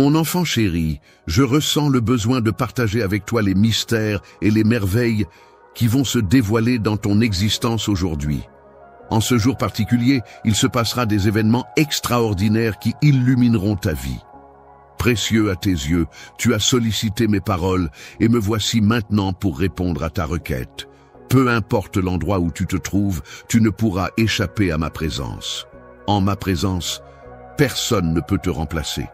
Mon enfant chéri, je ressens le besoin de partager avec toi les mystères et les merveilles qui vont se dévoiler dans ton existence aujourd'hui. En ce jour particulier, il se passera des événements extraordinaires qui illumineront ta vie. Précieux à tes yeux, tu as sollicité mes paroles et me voici maintenant pour répondre à ta requête. Peu importe l'endroit où tu te trouves, tu ne pourras échapper à ma présence. En ma présence, personne ne peut te remplacer.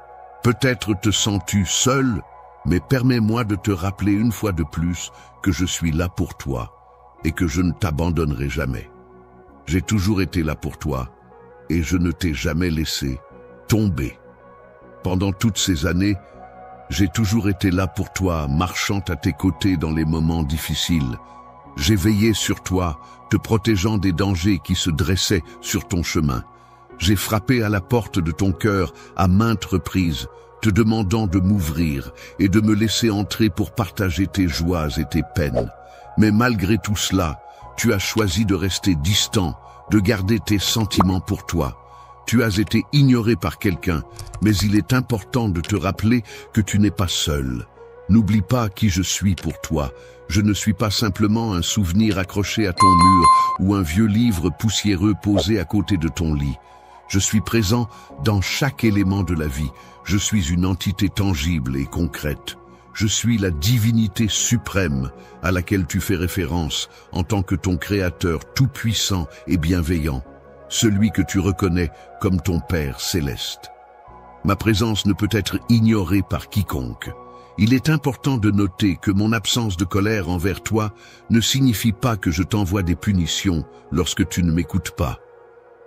Peut-être te sens-tu seul, mais permets-moi de te rappeler une fois de plus que je suis là pour toi et que je ne t'abandonnerai jamais. J'ai toujours été là pour toi et je ne t'ai jamais laissé tomber. Pendant toutes ces années, j'ai toujours été là pour toi, marchant à tes côtés dans les moments difficiles. J'ai veillé sur toi, te protégeant des dangers qui se dressaient sur ton chemin. J'ai frappé à la porte de ton cœur à maintes reprises, te demandant de m'ouvrir et de me laisser entrer pour partager tes joies et tes peines. Mais malgré tout cela, tu as choisi de rester distant, de garder tes sentiments pour toi. Tu as été ignoré par quelqu'un, mais il est important de te rappeler que tu n'es pas seul. N'oublie pas qui je suis pour toi. Je ne suis pas simplement un souvenir accroché à ton mur ou un vieux livre poussiéreux posé à côté de ton lit. Je suis présent dans chaque élément de la vie. Je suis une entité tangible et concrète. Je suis la divinité suprême à laquelle tu fais référence en tant que ton créateur tout-puissant et bienveillant, celui que tu reconnais comme ton Père céleste. Ma présence ne peut être ignorée par quiconque. Il est important de noter que mon absence de colère envers toi ne signifie pas que je t'envoie des punitions lorsque tu ne m'écoutes pas.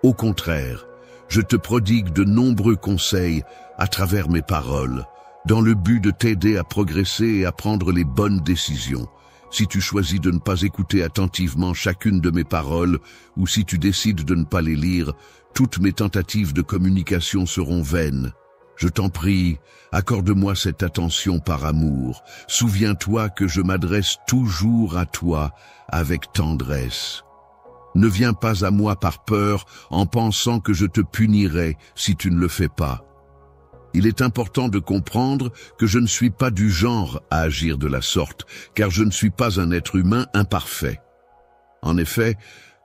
Au contraire, je te prodigue de nombreux conseils à travers mes paroles, dans le but de t'aider à progresser et à prendre les bonnes décisions. Si tu choisis de ne pas écouter attentivement chacune de mes paroles, ou si tu décides de ne pas les lire, toutes mes tentatives de communication seront vaines. Je t'en prie, accorde-moi cette attention par amour. Souviens-toi que je m'adresse toujours à toi avec tendresse. Ne viens pas à moi par peur en pensant que je te punirai si tu ne le fais pas. Il est important de comprendre que je ne suis pas du genre à agir de la sorte, car je ne suis pas un être humain imparfait. En effet,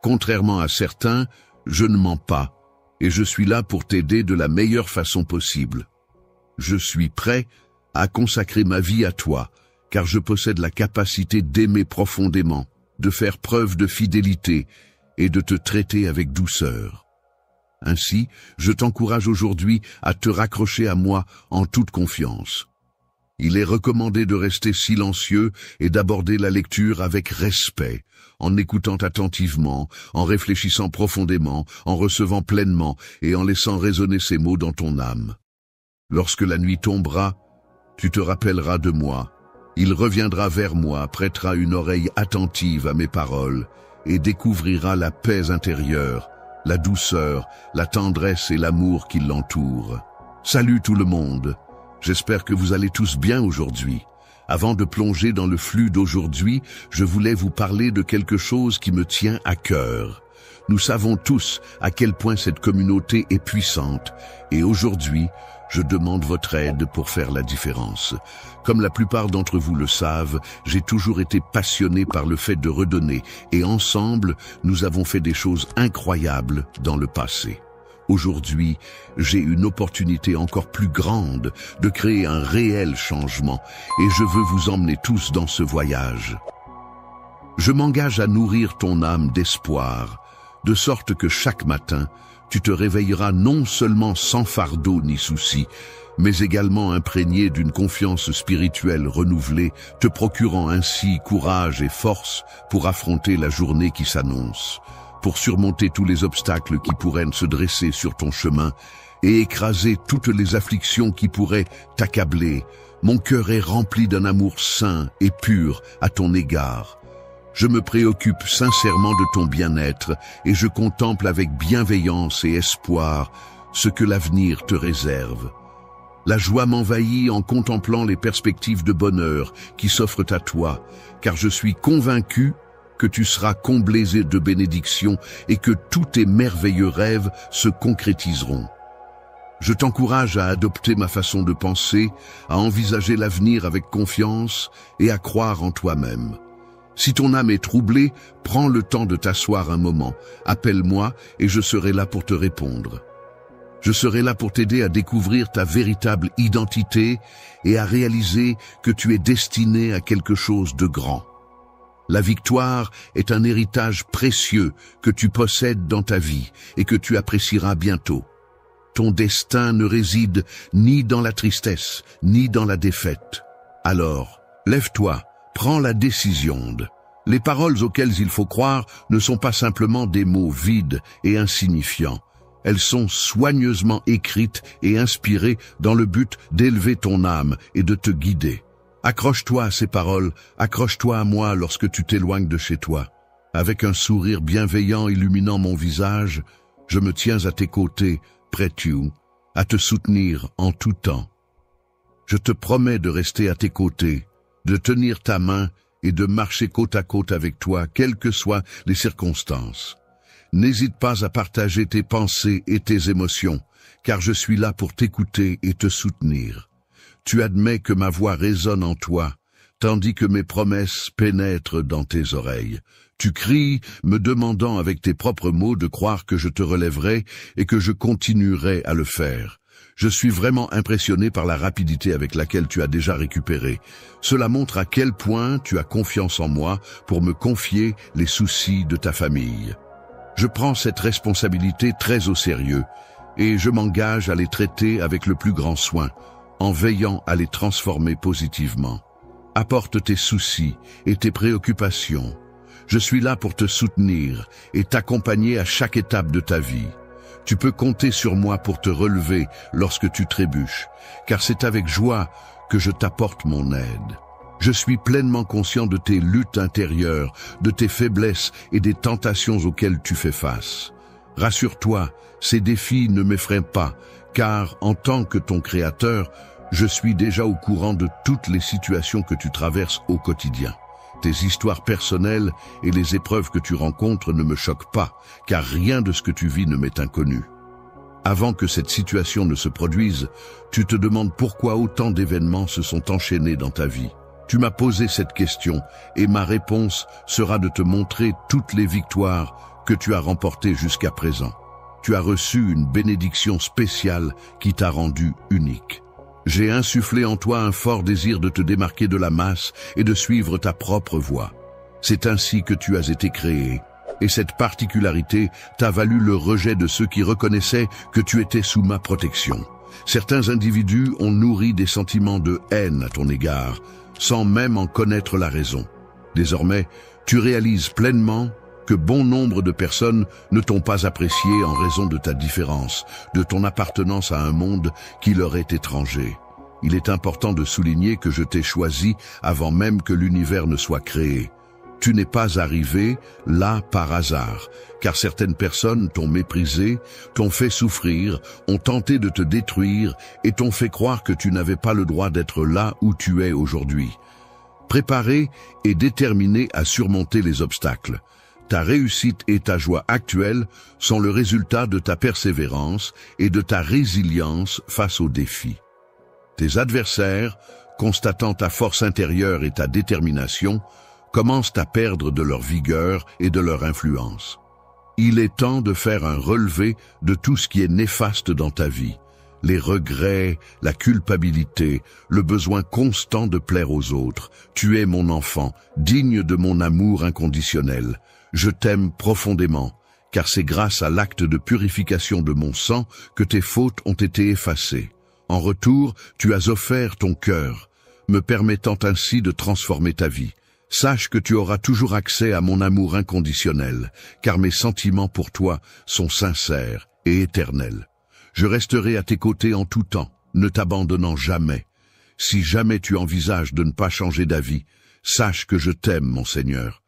contrairement à certains, je ne mens pas, et je suis là pour t'aider de la meilleure façon possible. Je suis prêt à consacrer ma vie à toi, car je possède la capacité d'aimer profondément, de faire preuve de fidélité et de te traiter avec douceur. Ainsi, je t'encourage aujourd'hui à te raccrocher à moi en toute confiance. Il est recommandé de rester silencieux et d'aborder la lecture avec respect, en écoutant attentivement, en réfléchissant profondément, en recevant pleinement et en laissant résonner ces mots dans ton âme. Lorsque la nuit tombera, tu te rappelleras de moi. Il reviendra vers moi, prêtera une oreille attentive à mes paroles et découvrira la paix intérieure, la douceur, la tendresse et l'amour qui l'entourent. Salut tout le monde. J'espère que vous allez tous bien aujourd'hui. Avant de plonger dans le flux d'aujourd'hui, je voulais vous parler de quelque chose qui me tient à cœur. Nous savons tous à quel point cette communauté est puissante, et aujourd'hui, je demande votre aide pour faire la différence. Comme la plupart d'entre vous le savent, j'ai toujours été passionné par le fait de redonner, et ensemble, nous avons fait des choses incroyables dans le passé. Aujourd'hui, j'ai une opportunité encore plus grande de créer un réel changement, et je veux vous emmener tous dans ce voyage. Je m'engage à nourrir ton âme d'espoir, de sorte que chaque matin, tu te réveilleras non seulement sans fardeau ni souci, mais également imprégné d'une confiance spirituelle renouvelée, te procurant ainsi courage et force pour affronter la journée qui s'annonce, pour surmonter tous les obstacles qui pourraient se dresser sur ton chemin et écraser toutes les afflictions qui pourraient t'accabler. Mon cœur est rempli d'un amour sain et pur à ton égard. Je me préoccupe sincèrement de ton bien-être et je contemple avec bienveillance et espoir ce que l'avenir te réserve. La joie m'envahit en contemplant les perspectives de bonheur qui s'offrent à toi, car je suis convaincu que tu seras comblé de bénédictions et que tous tes merveilleux rêves se concrétiseront. Je t'encourage à adopter ma façon de penser, à envisager l'avenir avec confiance et à croire en toi-même. Si ton âme est troublée, prends le temps de t'asseoir un moment. Appelle-moi et je serai là pour te répondre. Je serai là pour t'aider à découvrir ta véritable identité et à réaliser que tu es destiné à quelque chose de grand. La victoire est un héritage précieux que tu possèdes dans ta vie et que tu apprécieras bientôt. Ton destin ne réside ni dans la tristesse, ni dans la défaite. Alors, lève-toi, prends la décision. Les paroles auxquelles il faut croire ne sont pas simplement des mots vides et insignifiants. Elles sont soigneusement écrites et inspirées dans le but d'élever ton âme et de te guider. Accroche-toi à ces paroles, accroche-toi à moi lorsque tu t'éloignes de chez toi. Avec un sourire bienveillant illuminant mon visage, je me tiens à tes côtés, près de toi, à te soutenir en tout temps. Je te promets de rester à tes côtés, de tenir ta main et de marcher côte à côte avec toi, quelles que soient les circonstances. N'hésite pas à partager tes pensées et tes émotions, car je suis là pour t'écouter et te soutenir. Tu admets que ma voix résonne en toi, tandis que mes promesses pénètrent dans tes oreilles. Tu cries, me demandant avec tes propres mots de croire que je te relèverai et que je continuerai à le faire. Je suis vraiment impressionné par la rapidité avec laquelle tu as déjà récupéré. Cela montre à quel point tu as confiance en moi pour me confier les soucis de ta famille. Je prends cette responsabilité très au sérieux et je m'engage à les traiter avec le plus grand soin, en veillant à les transformer positivement. Apporte tes soucis et tes préoccupations. Je suis là pour te soutenir et t'accompagner à chaque étape de ta vie. Tu peux compter sur moi pour te relever lorsque tu trébuches, car c'est avec joie que je t'apporte mon aide. Je suis pleinement conscient de tes luttes intérieures, de tes faiblesses et des tentations auxquelles tu fais face. Rassure-toi, ces défis ne m'effraient pas, car en tant que ton créateur, je suis déjà au courant de toutes les situations que tu traverses au quotidien. Tes histoires personnelles et les épreuves que tu rencontres ne me choquent pas, car rien de ce que tu vis ne m'est inconnu. Avant que cette situation ne se produise, tu te demandes pourquoi autant d'événements se sont enchaînés dans ta vie. Tu m'as posé cette question et ma réponse sera de te montrer toutes les victoires que tu as remportées jusqu'à présent. Tu as reçu une bénédiction spéciale qui t'a rendu unique. J'ai insufflé en toi un fort désir de te démarquer de la masse et de suivre ta propre voie. C'est ainsi que tu as été créé, et cette particularité t'a valu le rejet de ceux qui reconnaissaient que tu étais sous ma protection. Certains individus ont nourri des sentiments de haine à ton égard, sans même en connaître la raison. Désormais, tu réalises pleinement que bon nombre de personnes ne t'ont pas apprécié en raison de ta différence, de ton appartenance à un monde qui leur est étranger. Il est important de souligner que je t'ai choisi avant même que l'univers ne soit créé. Tu n'es pas arrivé là par hasard, car certaines personnes t'ont méprisé, t'ont fait souffrir, ont tenté de te détruire et t'ont fait croire que tu n'avais pas le droit d'être là où tu es aujourd'hui. Préparé et déterminé à surmonter les obstacles, ta réussite et ta joie actuelle sont le résultat de ta persévérance et de ta résilience face aux défis. Tes adversaires, constatant ta force intérieure et ta détermination, commencent à perdre de leur vigueur et de leur influence. Il est temps de faire un relevé de tout ce qui est néfaste dans ta vie. Les regrets, la culpabilité, le besoin constant de plaire aux autres. Tu es mon enfant, digne de mon amour inconditionnel. Je t'aime profondément, car c'est grâce à l'acte de purification de mon sang que tes fautes ont été effacées. En retour, tu as offert ton cœur, me permettant ainsi de transformer ta vie. Sache que tu auras toujours accès à mon amour inconditionnel, car mes sentiments pour toi sont sincères et éternels. Je resterai à tes côtés en tout temps, ne t'abandonnant jamais. Si jamais tu envisages de ne pas changer d'avis, sache que je t'aime, mon Seigneur.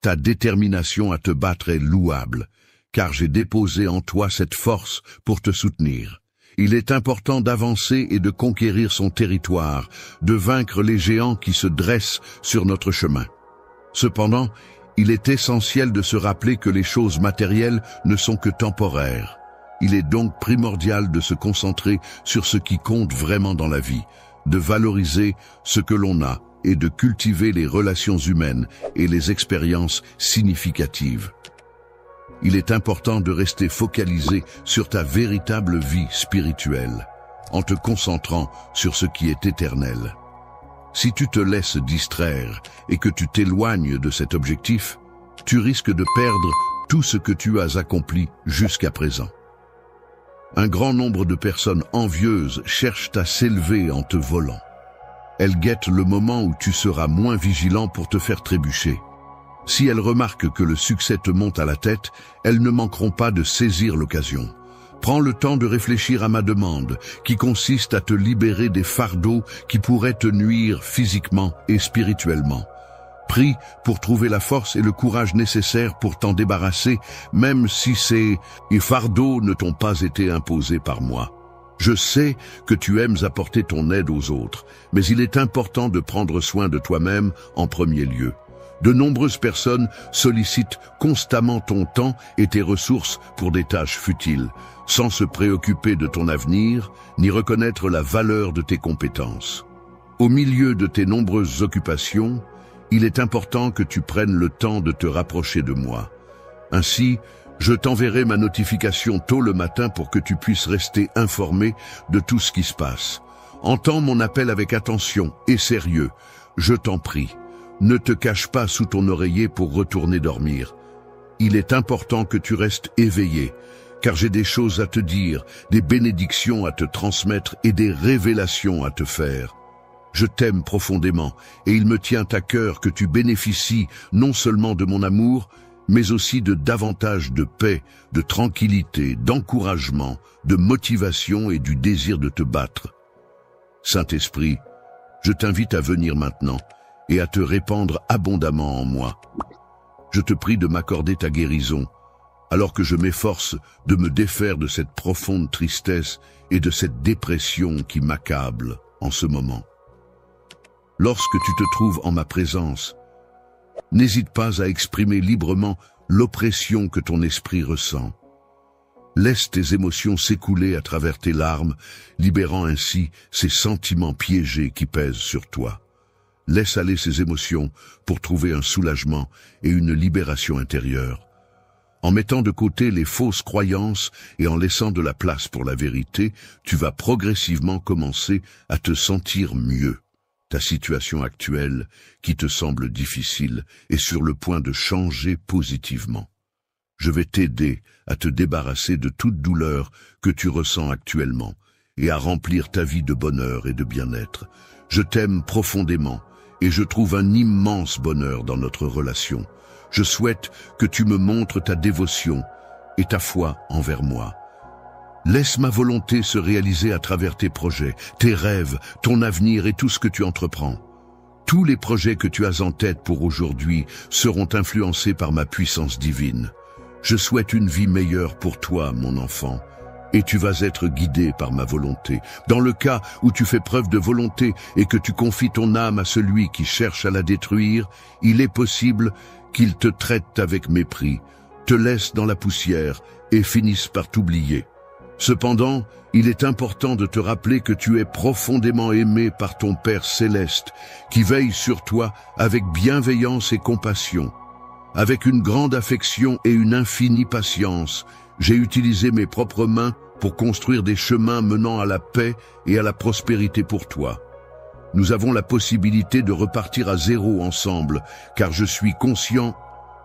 Ta détermination à te battre est louable, car j'ai déposé en toi cette force pour te soutenir. Il est important d'avancer et de conquérir son territoire, de vaincre les géants qui se dressent sur notre chemin. Cependant, il est essentiel de se rappeler que les choses matérielles ne sont que temporaires. Il est donc primordial de se concentrer sur ce qui compte vraiment dans la vie, de valoriser ce que l'on a et de cultiver les relations humaines et les expériences significatives. Il est important de rester focalisé sur ta véritable vie spirituelle, en te concentrant sur ce qui est éternel. Si tu te laisses distraire et que tu t'éloignes de cet objectif, tu risques de perdre tout ce que tu as accompli jusqu'à présent. Un grand nombre de personnes envieuses cherchent à s'élever en te volant. Elles guettent le moment où tu seras moins vigilant pour te faire trébucher. Si elles remarquent que le succès te monte à la tête, elles ne manqueront pas de saisir l'occasion. Prends le temps de réfléchir à ma demande, qui consiste à te libérer des fardeaux qui pourraient te nuire physiquement et spirituellement. Prie pour trouver la force et le courage nécessaires pour t'en débarrasser, même si ces fardeaux ne t'ont pas été imposés par moi. Je sais que tu aimes apporter ton aide aux autres, mais il est important de prendre soin de toi-même en premier lieu. De nombreuses personnes sollicitent constamment ton temps et tes ressources pour des tâches futiles, sans se préoccuper de ton avenir, ni reconnaître la valeur de tes compétences. Au milieu de tes nombreuses occupations, il est important que tu prennes le temps de te rapprocher de moi. Ainsi, je t'enverrai ma notification tôt le matin pour que tu puisses rester informé de tout ce qui se passe. Entends mon appel avec attention et sérieux. Je t'en prie, ne te cache pas sous ton oreiller pour retourner dormir. Il est important que tu restes éveillé, car j'ai des choses à te dire, des bénédictions à te transmettre et des révélations à te faire. Je t'aime profondément et il me tient à cœur que tu bénéficies non seulement de mon amour, mais aussi de davantage de paix, de tranquillité, d'encouragement, de motivation et du désir de te battre. Saint-Esprit, je t'invite à venir maintenant et à te répandre abondamment en moi. Je te prie de m'accorder ta guérison, alors que je m'efforce de me défaire de cette profonde tristesse et de cette dépression qui m'accable en ce moment. Lorsque tu te trouves en ma présence, n'hésite pas à exprimer librement l'oppression que ton esprit ressent. Laisse tes émotions s'écouler à travers tes larmes, libérant ainsi ces sentiments piégés qui pèsent sur toi. Laisse aller ces émotions pour trouver un soulagement et une libération intérieure. En mettant de côté les fausses croyances et en laissant de la place pour la vérité, tu vas progressivement commencer à te sentir mieux. Ta situation actuelle, qui te semble difficile, est sur le point de changer positivement. Je vais t'aider à te débarrasser de toute douleur que tu ressens actuellement et à remplir ta vie de bonheur et de bien-être. Je t'aime profondément et je trouve un immense bonheur dans notre relation. Je souhaite que tu me montres ta dévotion et ta foi envers moi. Laisse ma volonté se réaliser à travers tes projets, tes rêves, ton avenir et tout ce que tu entreprends. Tous les projets que tu as en tête pour aujourd'hui seront influencés par ma puissance divine. Je souhaite une vie meilleure pour toi, mon enfant, et tu vas être guidé par ma volonté. Dans le cas où tu fais preuve de volonté et que tu confies ton âme à celui qui cherche à la détruire, il est possible qu'il te traite avec mépris, te laisse dans la poussière et finisse par t'oublier. Cependant, il est important de te rappeler que tu es profondément aimé par ton Père céleste, qui veille sur toi avec bienveillance et compassion. Avec une grande affection et une infinie patience, j'ai utilisé mes propres mains pour construire des chemins menant à la paix et à la prospérité pour toi. Nous avons la possibilité de repartir à zéro ensemble, car je suis conscient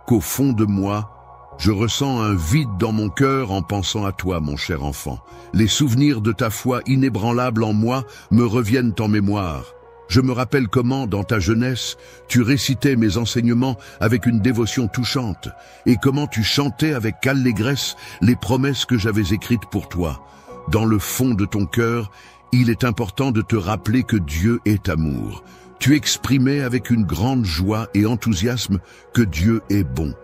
qu'au fond de moi, je ressens un vide dans mon cœur en pensant à toi, mon cher enfant. Les souvenirs de ta foi inébranlable en moi me reviennent en mémoire. Je me rappelle comment, dans ta jeunesse, tu récitais mes enseignements avec une dévotion touchante, et comment tu chantais avec allégresse les promesses que j'avais écrites pour toi. Dans le fond de ton cœur, il est important de te rappeler que Dieu est amour. Tu exprimais avec une grande joie et enthousiasme que Dieu est bon.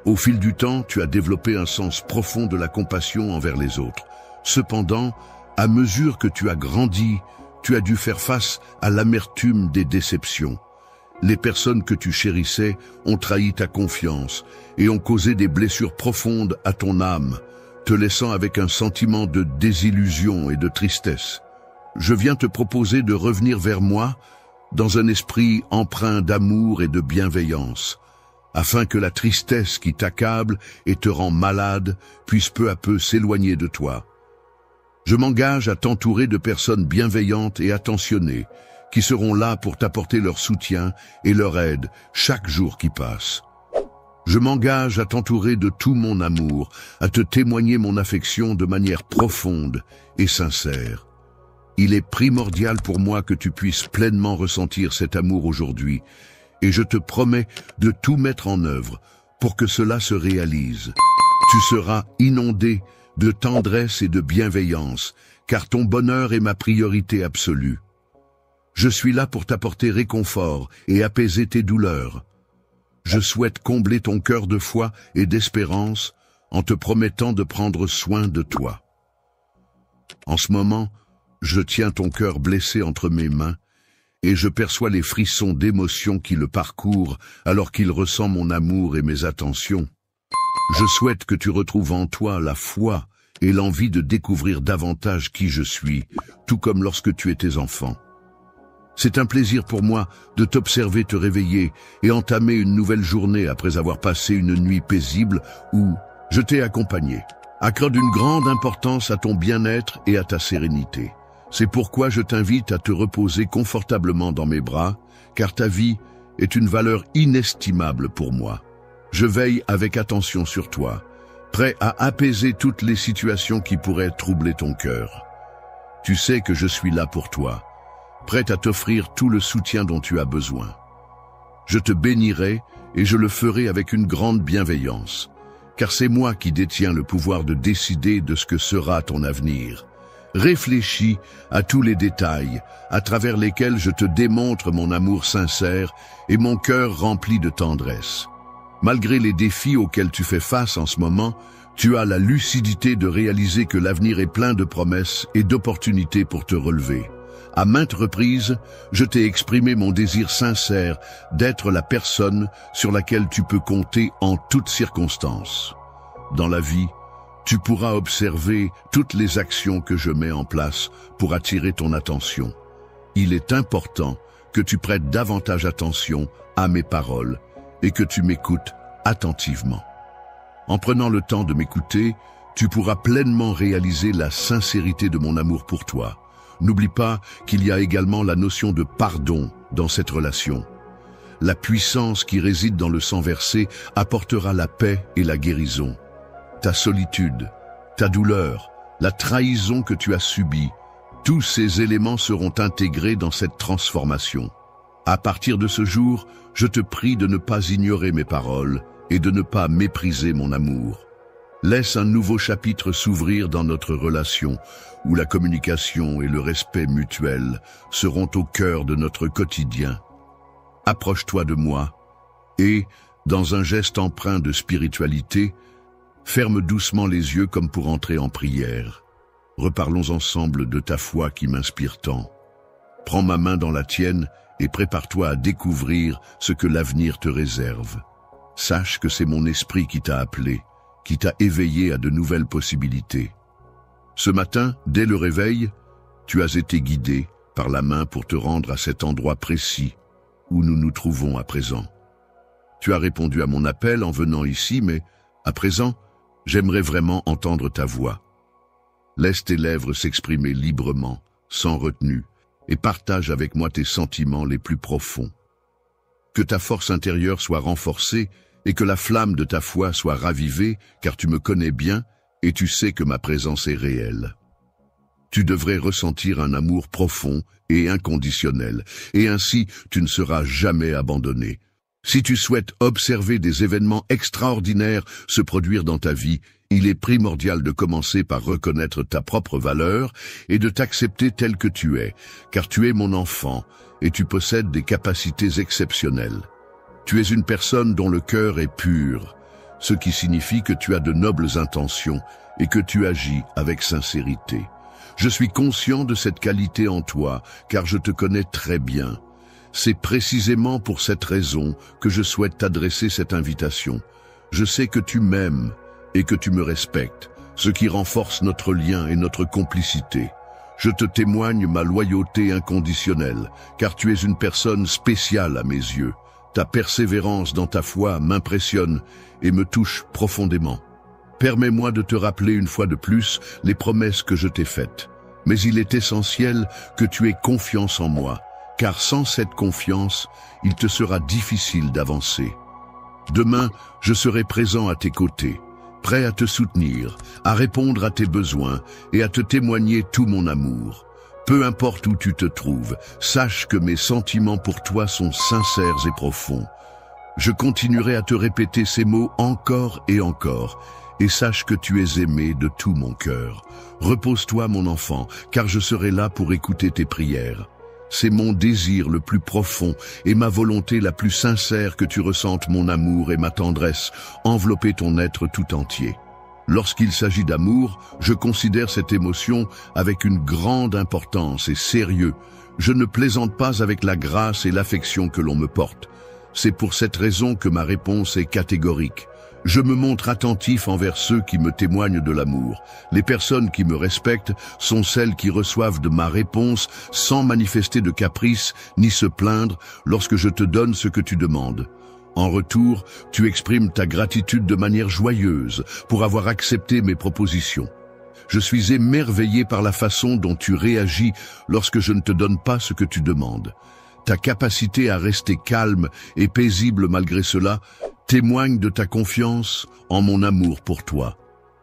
Au fil du temps, tu as développé un sens profond de la compassion envers les autres. Cependant, à mesure que tu as grandi, tu as dû faire face à l'amertume des déceptions. Les personnes que tu chérissais ont trahi ta confiance et ont causé des blessures profondes à ton âme. te laissant avec un sentiment de désillusion et de tristesse. Je viens te proposer de revenir vers moi dans un esprit empreint d'amour et de bienveillance, afin que la tristesse qui t'accable et te rend malade puisse peu à peu s'éloigner de toi. Je m'engage à t'entourer de personnes bienveillantes et attentionnées, qui seront là pour t'apporter leur soutien et leur aide chaque jour qui passe. Je m'engage à t'entourer de tout mon amour, à te témoigner mon affection de manière profonde et sincère. Il est primordial pour moi que tu puisses pleinement ressentir cet amour aujourd'hui, et je te promets de tout mettre en œuvre pour que cela se réalise. Tu seras inondé de tendresse et de bienveillance, car ton bonheur est ma priorité absolue. Je suis là pour t'apporter réconfort et apaiser tes douleurs. Je souhaite combler ton cœur de foi et d'espérance en te promettant de prendre soin de toi. En ce moment, je tiens ton cœur blessé entre mes mains et je perçois les frissons d'émotion qui le parcourent alors qu'il ressent mon amour et mes attentions. Je souhaite que tu retrouves en toi la foi et l'envie de découvrir davantage qui je suis, tout comme lorsque tu étais enfant. C'est un plaisir pour moi de t'observer te réveiller et entamer une nouvelle journée après avoir passé une nuit paisible où je t'ai accompagné. Accorde une grande importance à ton bien-être et à ta sérénité. C'est pourquoi je t'invite à te reposer confortablement dans mes bras, car ta vie est une valeur inestimable pour moi. Je veille avec attention sur toi, prêt à apaiser toutes les situations qui pourraient troubler ton cœur. Tu sais que je suis là pour toi, prêt à t'offrir tout le soutien dont tu as besoin. Je te bénirai et je le ferai avec une grande bienveillance, car c'est moi qui détiens le pouvoir de décider de ce que sera ton avenir. Réfléchis à tous les détails à travers lesquels je te démontre mon amour sincère et mon cœur rempli de tendresse. Malgré les défis auxquels tu fais face en ce moment, tu as la lucidité de réaliser que l'avenir est plein de promesses et d'opportunités pour te relever. À maintes reprises, je t'ai exprimé mon désir sincère d'être la personne sur laquelle tu peux compter en toutes circonstances. Dans la vie, tu pourras observer toutes les actions que je mets en place pour attirer ton attention. Il est important que tu prêtes davantage attention à mes paroles et que tu m'écoutes attentivement. En prenant le temps de m'écouter, tu pourras pleinement réaliser la sincérité de mon amour pour toi. N'oublie pas qu'il y a également la notion de pardon dans cette relation. La puissance qui réside dans le sang versé apportera la paix et la guérison. Ta solitude, ta douleur, la trahison que tu as subie, tous ces éléments seront intégrés dans cette transformation. À partir de ce jour, je te prie de ne pas ignorer mes paroles et de ne pas mépriser mon amour. Laisse un nouveau chapitre s'ouvrir dans notre relation, où la communication et le respect mutuel seront au cœur de notre quotidien. Approche-toi de moi et, dans un geste empreint de spiritualité, ferme doucement les yeux comme pour entrer en prière. Reparlons ensemble de ta foi qui m'inspire tant. Prends ma main dans la tienne et prépare-toi à découvrir ce que l'avenir te réserve. Sache que c'est mon esprit qui t'a appelé, qui t'a éveillé à de nouvelles possibilités. Ce matin, dès le réveil, tu as été guidé par la main pour te rendre à cet endroit précis où nous nous trouvons à présent. Tu as répondu à mon appel en venant ici, mais à présent, j'aimerais vraiment entendre ta voix. Laisse tes lèvres s'exprimer librement, sans retenue, et partage avec moi tes sentiments les plus profonds. Que ta force intérieure soit renforcée et que la flamme de ta foi soit ravivée, car tu me connais bien et tu sais que ma présence est réelle. Tu devrais ressentir un amour profond et inconditionnel, et ainsi tu ne seras jamais abandonné. Si tu souhaites observer des événements extraordinaires se produire dans ta vie, il est primordial de commencer par reconnaître ta propre valeur et de t'accepter tel que tu es, car tu es mon enfant et tu possèdes des capacités exceptionnelles. Tu es une personne dont le cœur est pur, ce qui signifie que tu as de nobles intentions et que tu agis avec sincérité. Je suis conscient de cette qualité en toi, car je te connais très bien. C'est précisément pour cette raison que je souhaite t'adresser cette invitation. Je sais que tu m'aimes et que tu me respectes, ce qui renforce notre lien et notre complicité. Je te témoigne ma loyauté inconditionnelle, car tu es une personne spéciale à mes yeux. Ta persévérance dans ta foi m'impressionne et me touche profondément. Permets-moi de te rappeler une fois de plus les promesses que je t'ai faites. Mais il est essentiel que tu aies confiance en moi, car sans cette confiance, il te sera difficile d'avancer. Demain, je serai présent à tes côtés, prêt à te soutenir, à répondre à tes besoins et à te témoigner tout mon amour. Peu importe où tu te trouves, sache que mes sentiments pour toi sont sincères et profonds. Je continuerai à te répéter ces mots encore et encore, et sache que tu es aimé de tout mon cœur. Repose-toi, mon enfant, car je serai là pour écouter tes prières. C'est mon désir le plus profond et ma volonté la plus sincère que tu ressentes mon amour et ma tendresse envelopper ton être tout entier. Lorsqu'il s'agit d'amour, je considère cette émotion avec une grande importance et sérieux. Je ne plaisante pas avec la grâce et l'affection que l'on me porte. C'est pour cette raison que ma réponse est catégorique. Je me montre attentif envers ceux qui me témoignent de l'amour. Les personnes qui me respectent sont celles qui reçoivent de ma réponse sans manifester de caprice ni se plaindre lorsque je te donne ce que tu demandes. En retour, tu exprimes ta gratitude de manière joyeuse pour avoir accepté mes propositions. Je suis émerveillé par la façon dont tu réagis lorsque je ne te donne pas ce que tu demandes. Ta capacité à rester calme et paisible malgré cela témoigne de ta confiance en mon amour pour toi.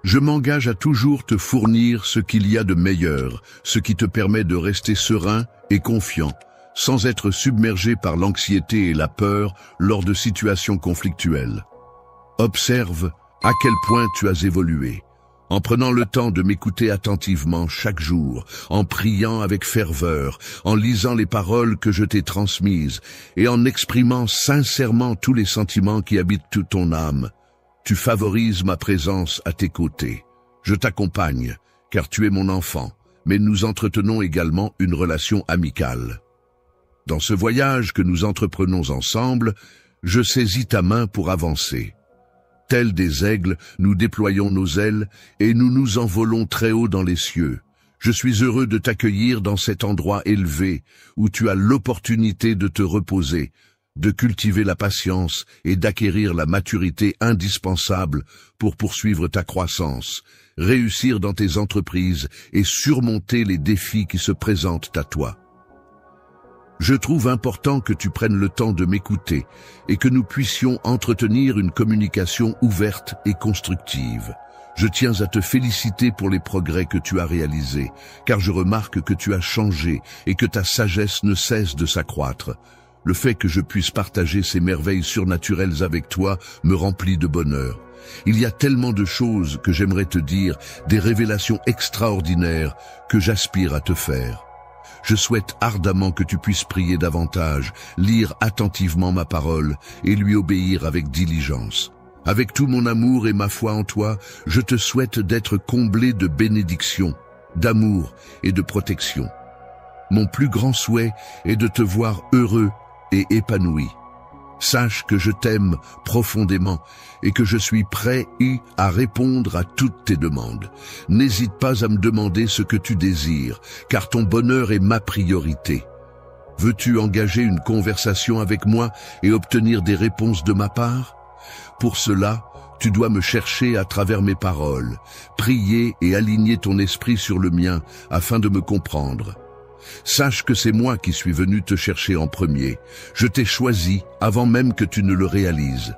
Je m'engage à toujours te fournir ce qu'il y a de meilleur, ce qui te permet de rester serein et confiant, sans être submergé par l'anxiété et la peur lors de situations conflictuelles. Observe à quel point tu as évolué. En prenant le temps de m'écouter attentivement chaque jour, en priant avec ferveur, en lisant les paroles que je t'ai transmises et en exprimant sincèrement tous les sentiments qui habitent toute ton âme, tu favorises ma présence à tes côtés. Je t'accompagne, car tu es mon enfant, mais nous entretenons également une relation amicale. Dans ce voyage que nous entreprenons ensemble, je saisis ta main pour avancer. Tels des aigles, nous déployons nos ailes et nous nous envolons très haut dans les cieux. Je suis heureux de t'accueillir dans cet endroit élevé où tu as l'opportunité de te reposer, de cultiver la patience et d'acquérir la maturité indispensable pour poursuivre ta croissance, réussir dans tes entreprises et surmonter les défis qui se présentent à toi. Je trouve important que tu prennes le temps de m'écouter et que nous puissions entretenir une communication ouverte et constructive. Je tiens à te féliciter pour les progrès que tu as réalisés, car je remarque que tu as changé et que ta sagesse ne cesse de s'accroître. Le fait que je puisse partager ces merveilles surnaturelles avec toi me remplit de bonheur. Il y a tellement de choses que j'aimerais te dire, des révélations extraordinaires que j'aspire à te faire. Je souhaite ardemment que tu puisses prier davantage, lire attentivement ma parole et lui obéir avec diligence. Avec tout mon amour et ma foi en toi, je te souhaite d'être comblé de bénédictions, d'amour et de protection. Mon plus grand souhait est de te voir heureux et épanoui. Sache que je t'aime profondément et que je suis prêt à répondre à toutes tes demandes. N'hésite pas à me demander ce que tu désires, car ton bonheur est ma priorité. Veux-tu engager une conversation avec moi et obtenir des réponses de ma part? Pour cela, tu dois me chercher à travers mes paroles, prier et aligner ton esprit sur le mien afin de me comprendre. Sache que c'est moi qui suis venu te chercher en premier. Je t'ai choisi avant même que tu ne le réalises.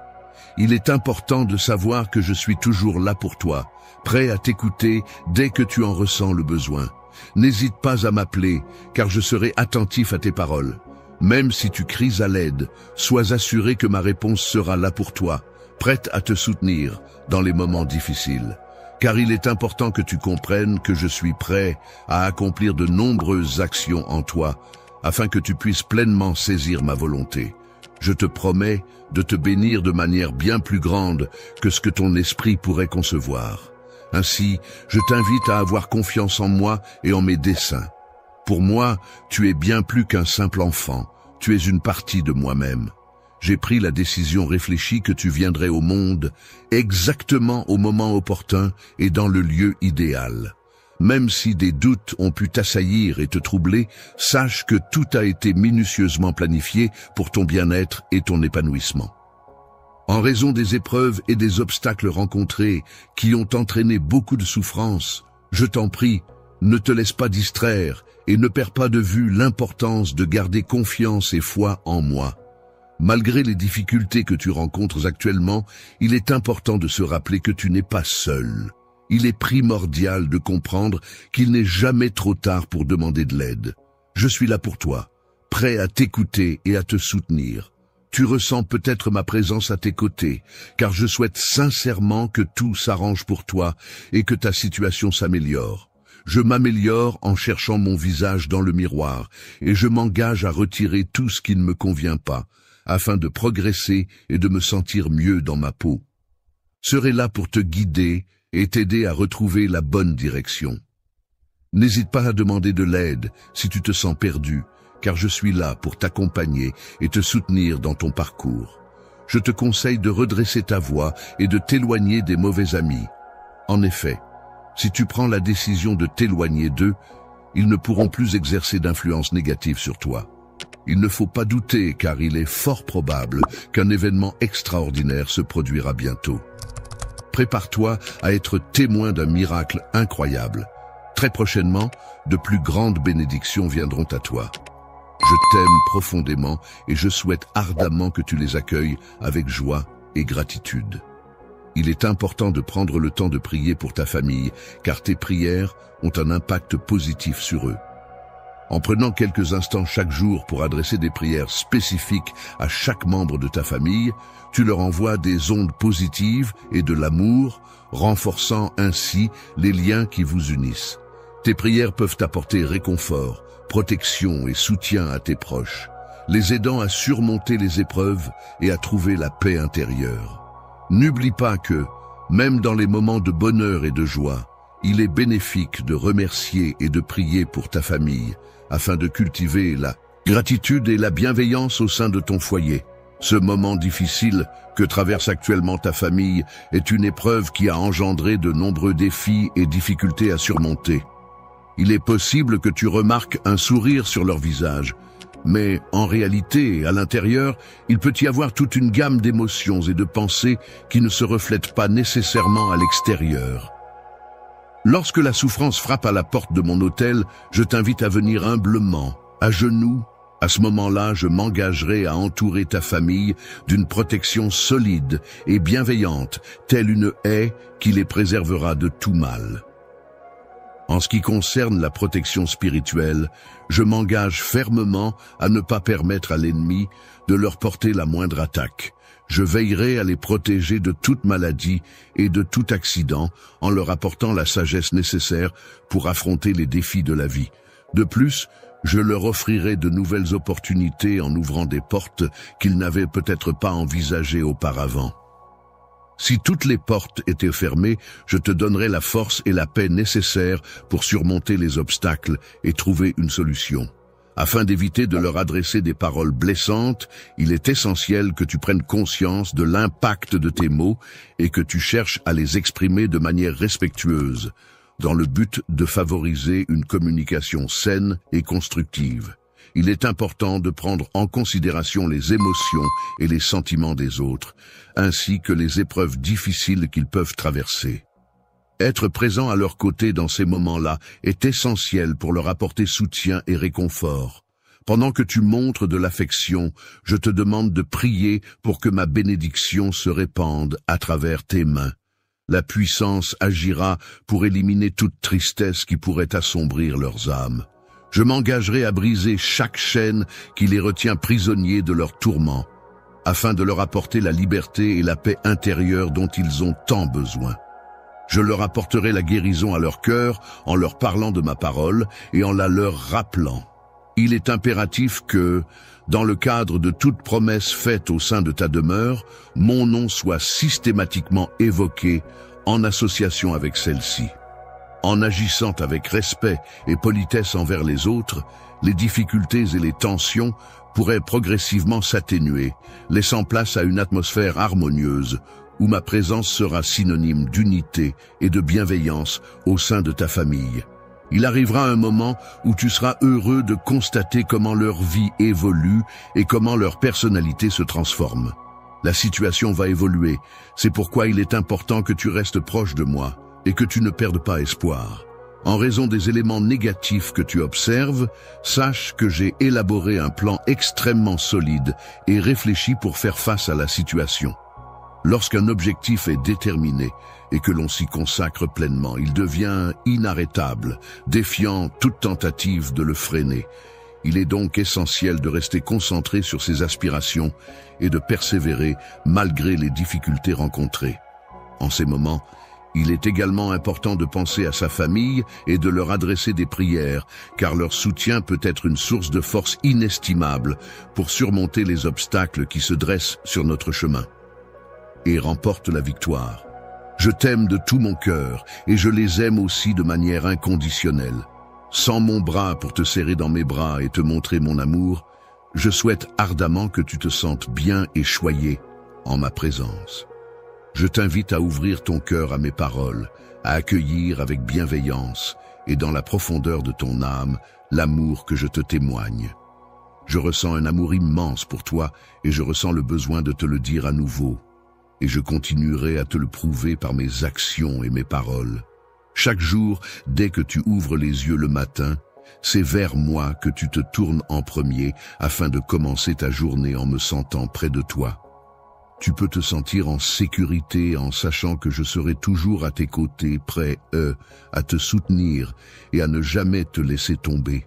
Il est important de savoir que je suis toujours là pour toi, prêt à t'écouter dès que tu en ressens le besoin. N'hésite pas à m'appeler, car je serai attentif à tes paroles. Même si tu cries à l'aide, sois assuré que ma réponse sera là pour toi, prête à te soutenir dans les moments difficiles. Car il est important que tu comprennes que je suis prêt à accomplir de nombreuses actions en toi, afin que tu puisses pleinement saisir ma volonté. Je te promets de te bénir de manière bien plus grande que ce que ton esprit pourrait concevoir. Ainsi, je t'invite à avoir confiance en moi et en mes desseins. Pour moi, tu es bien plus qu'un simple enfant, tu es une partie de moi-même. J'ai pris la décision réfléchie que tu viendrais au monde exactement au moment opportun et dans le lieu idéal. Même si des doutes ont pu t'assaillir et te troubler, sache que tout a été minutieusement planifié pour ton bien-être et ton épanouissement. En raison des épreuves et des obstacles rencontrés qui ont entraîné beaucoup de souffrance, je t'en prie, ne te laisse pas distraire et ne perds pas de vue l'importance de garder confiance et foi en moi. Malgré les difficultés que tu rencontres actuellement, il est important de se rappeler que tu n'es pas seul. Il est primordial de comprendre qu'il n'est jamais trop tard pour demander de l'aide. Je suis là pour toi, prêt à t'écouter et à te soutenir. Tu ressens peut-être ma présence à tes côtés, car je souhaite sincèrement que tout s'arrange pour toi et que ta situation s'améliore. Je m'améliore en cherchant mon visage dans le miroir et je m'engage à retirer tout ce qui ne me convient pas, afin de progresser et de me sentir mieux dans ma peau. Je serai là pour te guider et t'aider à retrouver la bonne direction. N'hésite pas à demander de l'aide si tu te sens perdu, car je suis là pour t'accompagner et te soutenir dans ton parcours. Je te conseille de redresser ta voix et de t'éloigner des mauvais amis. En effet, si tu prends la décision de t'éloigner d'eux, ils ne pourront plus exercer d'influence négative sur toi. Il ne faut pas douter, car il est fort probable qu'un événement extraordinaire se produira bientôt. Prépare-toi à être témoin d'un miracle incroyable. Très prochainement, de plus grandes bénédictions viendront à toi. Je t'aime profondément et je souhaite ardemment que tu les accueilles avec joie et gratitude. Il est important de prendre le temps de prier pour ta famille, car tes prières ont un impact positif sur eux. En prenant quelques instants chaque jour pour adresser des prières spécifiques à chaque membre de ta famille, tu leur envoies des ondes positives et de l'amour, renforçant ainsi les liens qui vous unissent. Tes prières peuvent apporter réconfort, protection et soutien à tes proches, les aidant à surmonter les épreuves et à trouver la paix intérieure. N'oublie pas que, même dans les moments de bonheur et de joie, il est bénéfique de remercier et de prier pour ta famille, afin de cultiver la gratitude et la bienveillance au sein de ton foyer. Ce moment difficile que traverse actuellement ta famille est une épreuve qui a engendré de nombreux défis et difficultés à surmonter. Il est possible que tu remarques un sourire sur leur visage, mais en réalité, à l'intérieur, il peut y avoir toute une gamme d'émotions et de pensées qui ne se reflètent pas nécessairement à l'extérieur. Lorsque la souffrance frappe à la porte de mon hôtel, je t'invite à venir humblement, à genoux. À ce moment-là, je m'engagerai à entourer ta famille d'une protection solide et bienveillante, telle une haie qui les préservera de tout mal. En ce qui concerne la protection spirituelle, je m'engage fermement à ne pas permettre à l'ennemi de leur porter la moindre attaque. Je veillerai à les protéger de toute maladie et de tout accident en leur apportant la sagesse nécessaire pour affronter les défis de la vie. De plus, je leur offrirai de nouvelles opportunités en ouvrant des portes qu'ils n'avaient peut-être pas envisagées auparavant. Si toutes les portes étaient fermées, je te donnerai la force et la paix nécessaires pour surmonter les obstacles et trouver une solution. Afin d'éviter de leur adresser des paroles blessantes, il est essentiel que tu prennes conscience de l'impact de tes mots et que tu cherches à les exprimer de manière respectueuse, dans le but de favoriser une communication saine et constructive. Il est important de prendre en considération les émotions et les sentiments des autres, ainsi que les épreuves difficiles qu'ils peuvent traverser. Être présent à leur côté dans ces moments-là est essentiel pour leur apporter soutien et réconfort. Pendant que tu montres de l'affection, je te demande de prier pour que ma bénédiction se répande à travers tes mains. La puissance agira pour éliminer toute tristesse qui pourrait assombrir leurs âmes. Je m'engagerai à briser chaque chaîne qui les retient prisonniers de leurs tourments, afin de leur apporter la liberté et la paix intérieure dont ils ont tant besoin. Je leur apporterai la guérison à leur cœur en leur parlant de ma parole et en la leur rappelant. Il est impératif que, dans le cadre de toute promesse faite au sein de ta demeure, mon nom soit systématiquement évoqué en association avec celle-ci. En agissant avec respect et politesse envers les autres, les difficultés et les tensions pourraient progressivement s'atténuer, laissant place à une atmosphère harmonieuse où ma présence sera synonyme d'unité et de bienveillance au sein de ta famille. Il arrivera un moment où tu seras heureux de constater comment leur vie évolue et comment leur personnalité se transforme. La situation va évoluer, c'est pourquoi il est important que tu restes proche de moi et que tu ne perdes pas espoir. En raison des éléments négatifs que tu observes, sache que j'ai élaboré un plan extrêmement solide et réfléchi pour faire face à la situation. Lorsqu'un objectif est déterminé et que l'on s'y consacre pleinement, il devient inarrêtable, défiant toute tentative de le freiner. Il est donc essentiel de rester concentré sur ses aspirations et de persévérer malgré les difficultés rencontrées. En ces moments, il est également important de penser à sa famille et de leur adresser des prières, car leur soutien peut être une source de force inestimable pour surmonter les obstacles qui se dressent sur notre chemin. Et remporte la victoire. Je t'aime de tout mon cœur et je les aime aussi de manière inconditionnelle. Sans mon bras pour te serrer dans mes bras et te montrer mon amour, je souhaite ardemment que tu te sentes bien et choyé en ma présence. Je t'invite à ouvrir ton cœur à mes paroles, à accueillir avec bienveillance et dans la profondeur de ton âme l'amour que je te témoigne. Je ressens un amour immense pour toi et je ressens le besoin de te le dire à nouveau. Et je continuerai à te le prouver par mes actions et mes paroles. Chaque jour, dès que tu ouvres les yeux le matin, c'est vers moi que tu te tournes en premier afin de commencer ta journée en me sentant près de toi. Tu peux te sentir en sécurité en sachant que je serai toujours à tes côtés, prêt, à te soutenir et à ne jamais te laisser tomber.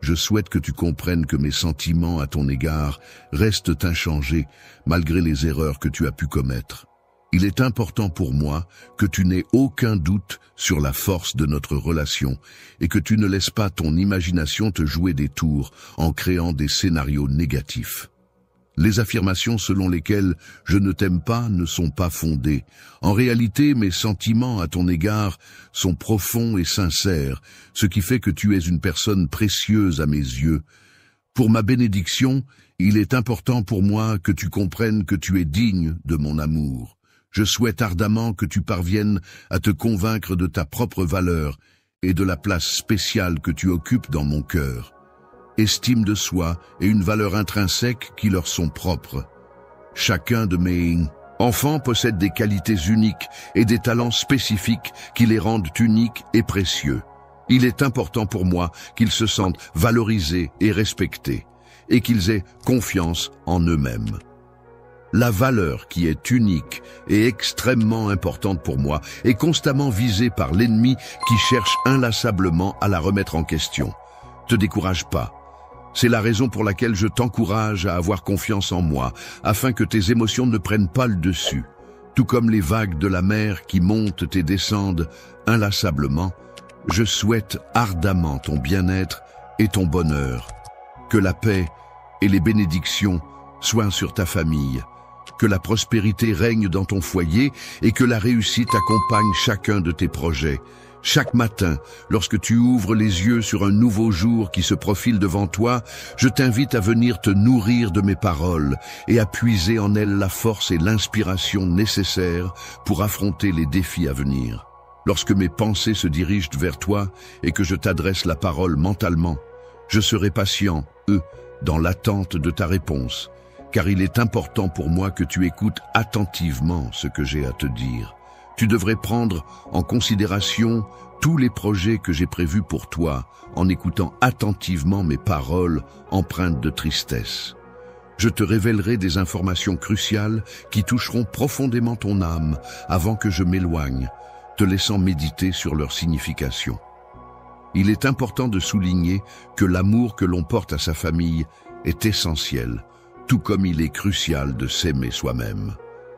Je souhaite que tu comprennes que mes sentiments à ton égard restent inchangés malgré les erreurs que tu as pu commettre. Il est important pour moi que tu n'aies aucun doute sur la force de notre relation et que tu ne laisses pas ton imagination te jouer des tours en créant des scénarios négatifs. Les affirmations selon lesquelles « je ne t'aime pas » ne sont pas fondées. En réalité, mes sentiments à ton égard sont profonds et sincères, ce qui fait que tu es une personne précieuse à mes yeux. Pour ma bénédiction, il est important pour moi que tu comprennes que tu es digne de mon amour. Je souhaite ardemment que tu parviennes à te convaincre de ta propre valeur et de la place spéciale que tu occupes dans mon cœur. Estime de soi et une valeur intrinsèque qui leur sont propres. Chacun de mes enfants possède des qualités uniques et des talents spécifiques qui les rendent uniques et précieux. Il est important pour moi qu'ils se sentent valorisés et respectés, et qu'ils aient confiance en eux-mêmes. La valeur qui est unique et extrêmement importante pour moi est constamment visée par l'ennemi qui cherche inlassablement à la remettre en question. Te décourage pas. C'est la raison pour laquelle je t'encourage à avoir confiance en moi, afin que tes émotions ne prennent pas le dessus. Tout comme les vagues de la mer qui montent et descendent inlassablement, je souhaite ardemment ton bien-être et ton bonheur. Que la paix et les bénédictions soient sur ta famille, que la prospérité règne dans ton foyer et que la réussite accompagne chacun de tes projets. Chaque matin, lorsque tu ouvres les yeux sur un nouveau jour qui se profile devant toi, je t'invite à venir te nourrir de mes paroles et à puiser en elles la force et l'inspiration nécessaires pour affronter les défis à venir. Lorsque mes pensées se dirigent vers toi et que je t'adresse la parole mentalement, je serai patient, dans l'attente de ta réponse, car il est important pour moi que tu écoutes attentivement ce que j'ai à te dire. Tu devrais prendre en considération tous les projets que j'ai prévus pour toi en écoutant attentivement mes paroles empreintes de tristesse. Je te révélerai des informations cruciales qui toucheront profondément ton âme avant que je m'éloigne, te laissant méditer sur leur signification. Il est important de souligner que l'amour que l'on porte à sa famille est essentiel, tout comme il est crucial de s'aimer soi-même.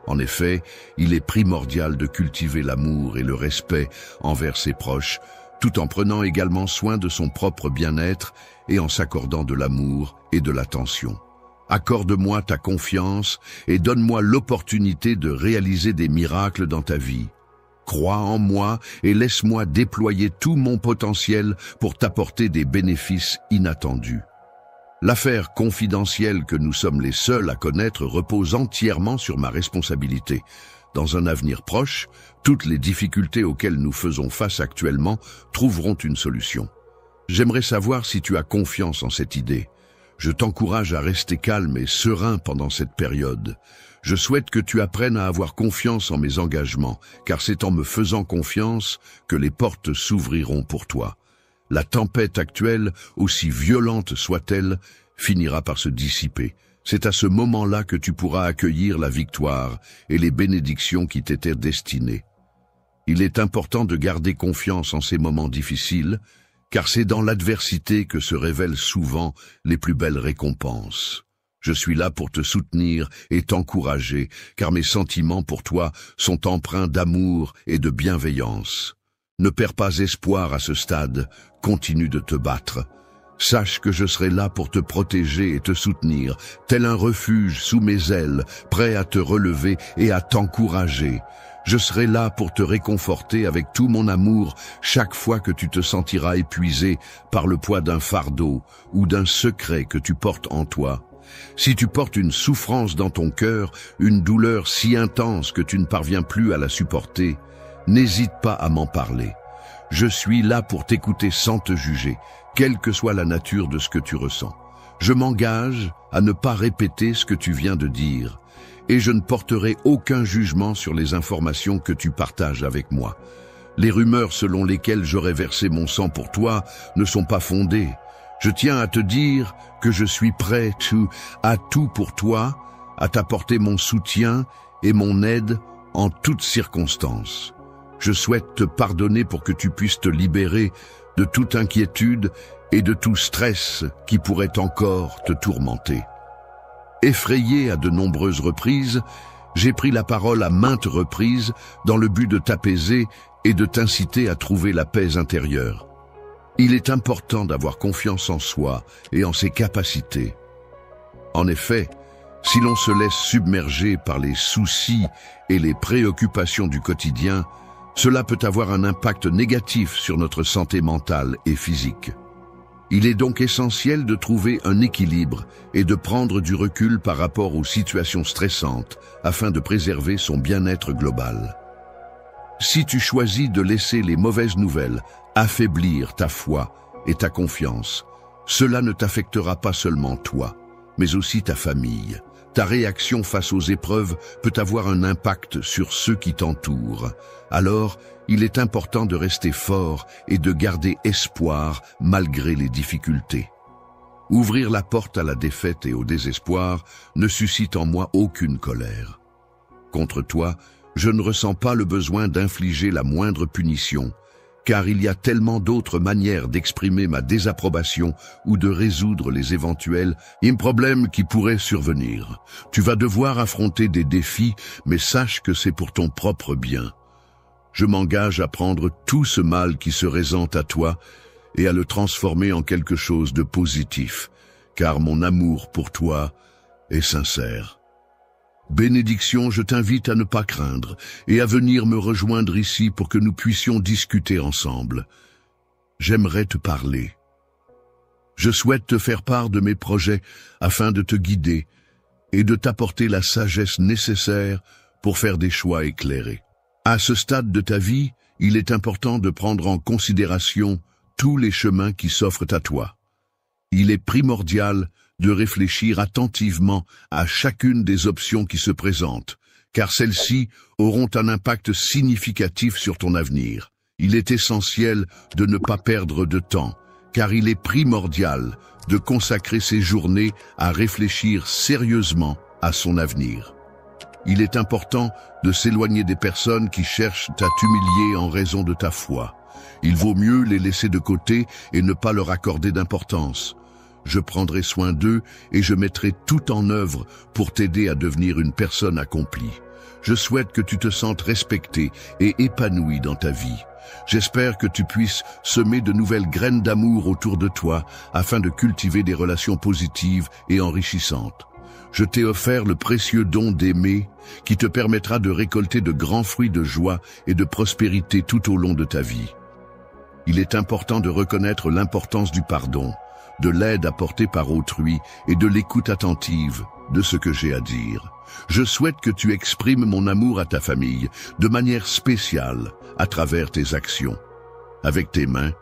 En effet, il est primordial de cultiver l'amour et le respect envers ses proches, tout en prenant également soin de son propre bien-être et en s'accordant de l'amour et de l'attention. Accorde-moi ta confiance et donne-moi l'opportunité de réaliser des miracles dans ta vie. Crois en moi et laisse-moi déployer tout mon potentiel pour t'apporter des bénéfices inattendus. L'affaire confidentielle que nous sommes les seuls à connaître repose entièrement sur ma responsabilité. Dans un avenir proche, toutes les difficultés auxquelles nous faisons face actuellement trouveront une solution. J'aimerais savoir si tu as confiance en cette idée. Je t'encourage à rester calme et serein pendant cette période. Je souhaite que tu apprennes à avoir confiance en mes engagements, car c'est en me faisant confiance que les portes s'ouvriront pour toi. La tempête actuelle, aussi violente soit-elle, finira par se dissiper. C'est à ce moment-là que tu pourras accueillir la victoire et les bénédictions qui t'étaient destinées. Il est important de garder confiance en ces moments difficiles, car c'est dans l'adversité que se révèlent souvent les plus belles récompenses. Je suis là pour te soutenir et t'encourager, car mes sentiments pour toi sont empreints d'amour et de bienveillance. Ne perds pas espoir à ce stade, continue de te battre. Sache que je serai là pour te protéger et te soutenir, tel un refuge sous mes ailes, prêt à te relever et à t'encourager. Je serai là pour te réconforter avec tout mon amour chaque fois que tu te sentiras épuisé par le poids d'un fardeau ou d'un secret que tu portes en toi. Si tu portes une souffrance dans ton cœur, une douleur si intense que tu ne parviens plus à la supporter, n'hésite pas à m'en parler. Je suis là pour t'écouter sans te juger, quelle que soit la nature de ce que tu ressens. Je m'engage à ne pas répéter ce que tu viens de dire, et je ne porterai aucun jugement sur les informations que tu partages avec moi. Les rumeurs selon lesquelles j'aurais versé mon sang pour toi ne sont pas fondées. Je tiens à te dire que je suis prêt à tout pour toi, à t'apporter mon soutien et mon aide en toutes circonstances. Je souhaite te pardonner pour que tu puisses te libérer de toute inquiétude et de tout stress qui pourrait encore te tourmenter. Effrayé à de nombreuses reprises, j'ai pris la parole à maintes reprises dans le but de t'apaiser et de t'inciter à trouver la paix intérieure. Il est important d'avoir confiance en soi et en ses capacités. En effet, si l'on se laisse submerger par les soucis et les préoccupations du quotidien, cela peut avoir un impact négatif sur notre santé mentale et physique. Il est donc essentiel de trouver un équilibre et de prendre du recul par rapport aux situations stressantes afin de préserver son bien-être global. Si tu choisis de laisser les mauvaises nouvelles affaiblir ta foi et ta confiance, cela ne t'affectera pas seulement toi, mais aussi ta famille. Ta réaction face aux épreuves peut avoir un impact sur ceux qui t'entourent. Alors, il est important de rester fort et de garder espoir malgré les difficultés. Ouvrir la porte à la défaite et au désespoir ne suscite en moi aucune colère. Contre toi, je ne ressens pas le besoin d'infliger la moindre punition, car il y a tellement d'autres manières d'exprimer ma désapprobation ou de résoudre les éventuels problèmes qui pourraient survenir. Tu vas devoir affronter des défis, mais sache que c'est pour ton propre bien. Je m'engage à prendre tout ce mal qui se présente à toi et à le transformer en quelque chose de positif, car mon amour pour toi est sincère. Bénédiction, je t'invite à ne pas craindre et à venir me rejoindre ici pour que nous puissions discuter ensemble. J'aimerais te parler. Je souhaite te faire part de mes projets afin de te guider et de t'apporter la sagesse nécessaire pour faire des choix éclairés. À ce stade de ta vie, il est important de prendre en considération tous les chemins qui s'offrent à toi. Il est primordial de réfléchir attentivement à chacune des options qui se présentent, car celles-ci auront un impact significatif sur ton avenir. Il est essentiel de ne pas perdre de temps, car il est primordial de consacrer ses journées à réfléchir sérieusement à son avenir. Il est important de s'éloigner des personnes qui cherchent à t'humilier en raison de ta foi. Il vaut mieux les laisser de côté et ne pas leur accorder d'importance. Je prendrai soin d'eux et je mettrai tout en œuvre pour t'aider à devenir une personne accomplie. Je souhaite que tu te sentes respecté et épanoui dans ta vie. J'espère que tu puisses semer de nouvelles graines d'amour autour de toi afin de cultiver des relations positives et enrichissantes. je t'ai offert le précieux don d'aimer qui te permettra de récolter de grands fruits de joie et de prospérité tout au long de ta vie. Il est important de reconnaître l'importance du pardon, de l'aide apportée par autrui et de l'écoute attentive de ce que j'ai à dire. Je souhaite que tu exprimes mon amour à ta famille de manière spéciale à travers tes actions. Avec tes mains,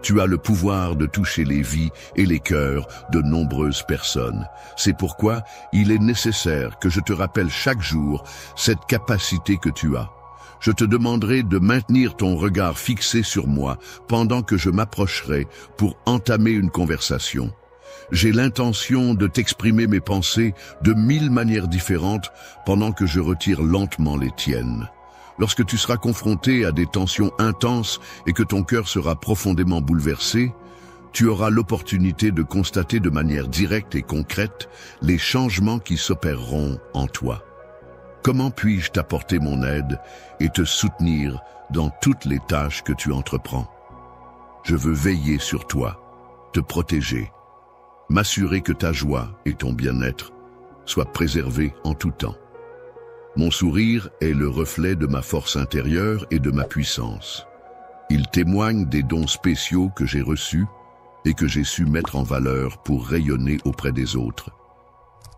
tu as le pouvoir de toucher les vies et les cœurs de nombreuses personnes. C'est pourquoi il est nécessaire que je te rappelle chaque jour cette capacité que tu as. Je te demanderai de maintenir ton regard fixé sur moi pendant que je m'approcherai pour entamer une conversation. J'ai l'intention de t'exprimer mes pensées de 1000 manières différentes pendant que je retire lentement les tiennes. Lorsque tu seras confronté à des tensions intenses et que ton cœur sera profondément bouleversé, tu auras l'opportunité de constater de manière directe et concrète les changements qui s'opéreront en toi. Comment puis-je t'apporter mon aide et te soutenir dans toutes les tâches que tu entreprends? Je veux veiller sur toi, te protéger, m'assurer que ta joie et ton bien-être soient préservés en tout temps. Mon sourire est le reflet de ma force intérieure et de ma puissance. Il témoigne des dons spéciaux que j'ai reçus et que j'ai su mettre en valeur pour rayonner auprès des autres.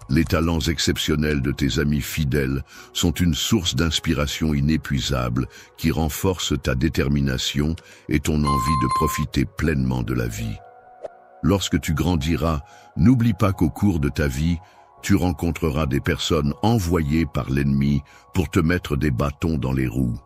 Les talents exceptionnels de tes amis fidèles sont une source d'inspiration inépuisable qui renforce ta détermination et ton envie de profiter pleinement de la vie. Lorsque tu grandiras, n'oublie pas qu'au cours de ta vie, tu rencontreras des personnes envoyées par l'ennemi pour te mettre des bâtons dans les roues.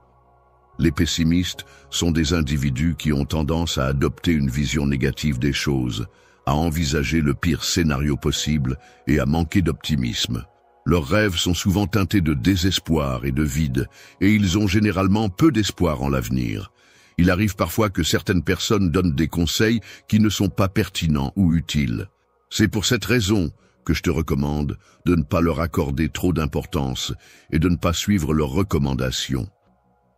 Les pessimistes sont des individus qui ont tendance à adopter une vision négative des choses, à envisager le pire scénario possible et à manquer d'optimisme. Leurs rêves sont souvent teintés de désespoir et de vide, et ils ont généralement peu d'espoir en l'avenir. Il arrive parfois que certaines personnes donnent des conseils qui ne sont pas pertinents ou utiles. C'est pour cette raison que je te recommande de ne pas leur accorder trop d'importance et de ne pas suivre leurs recommandations.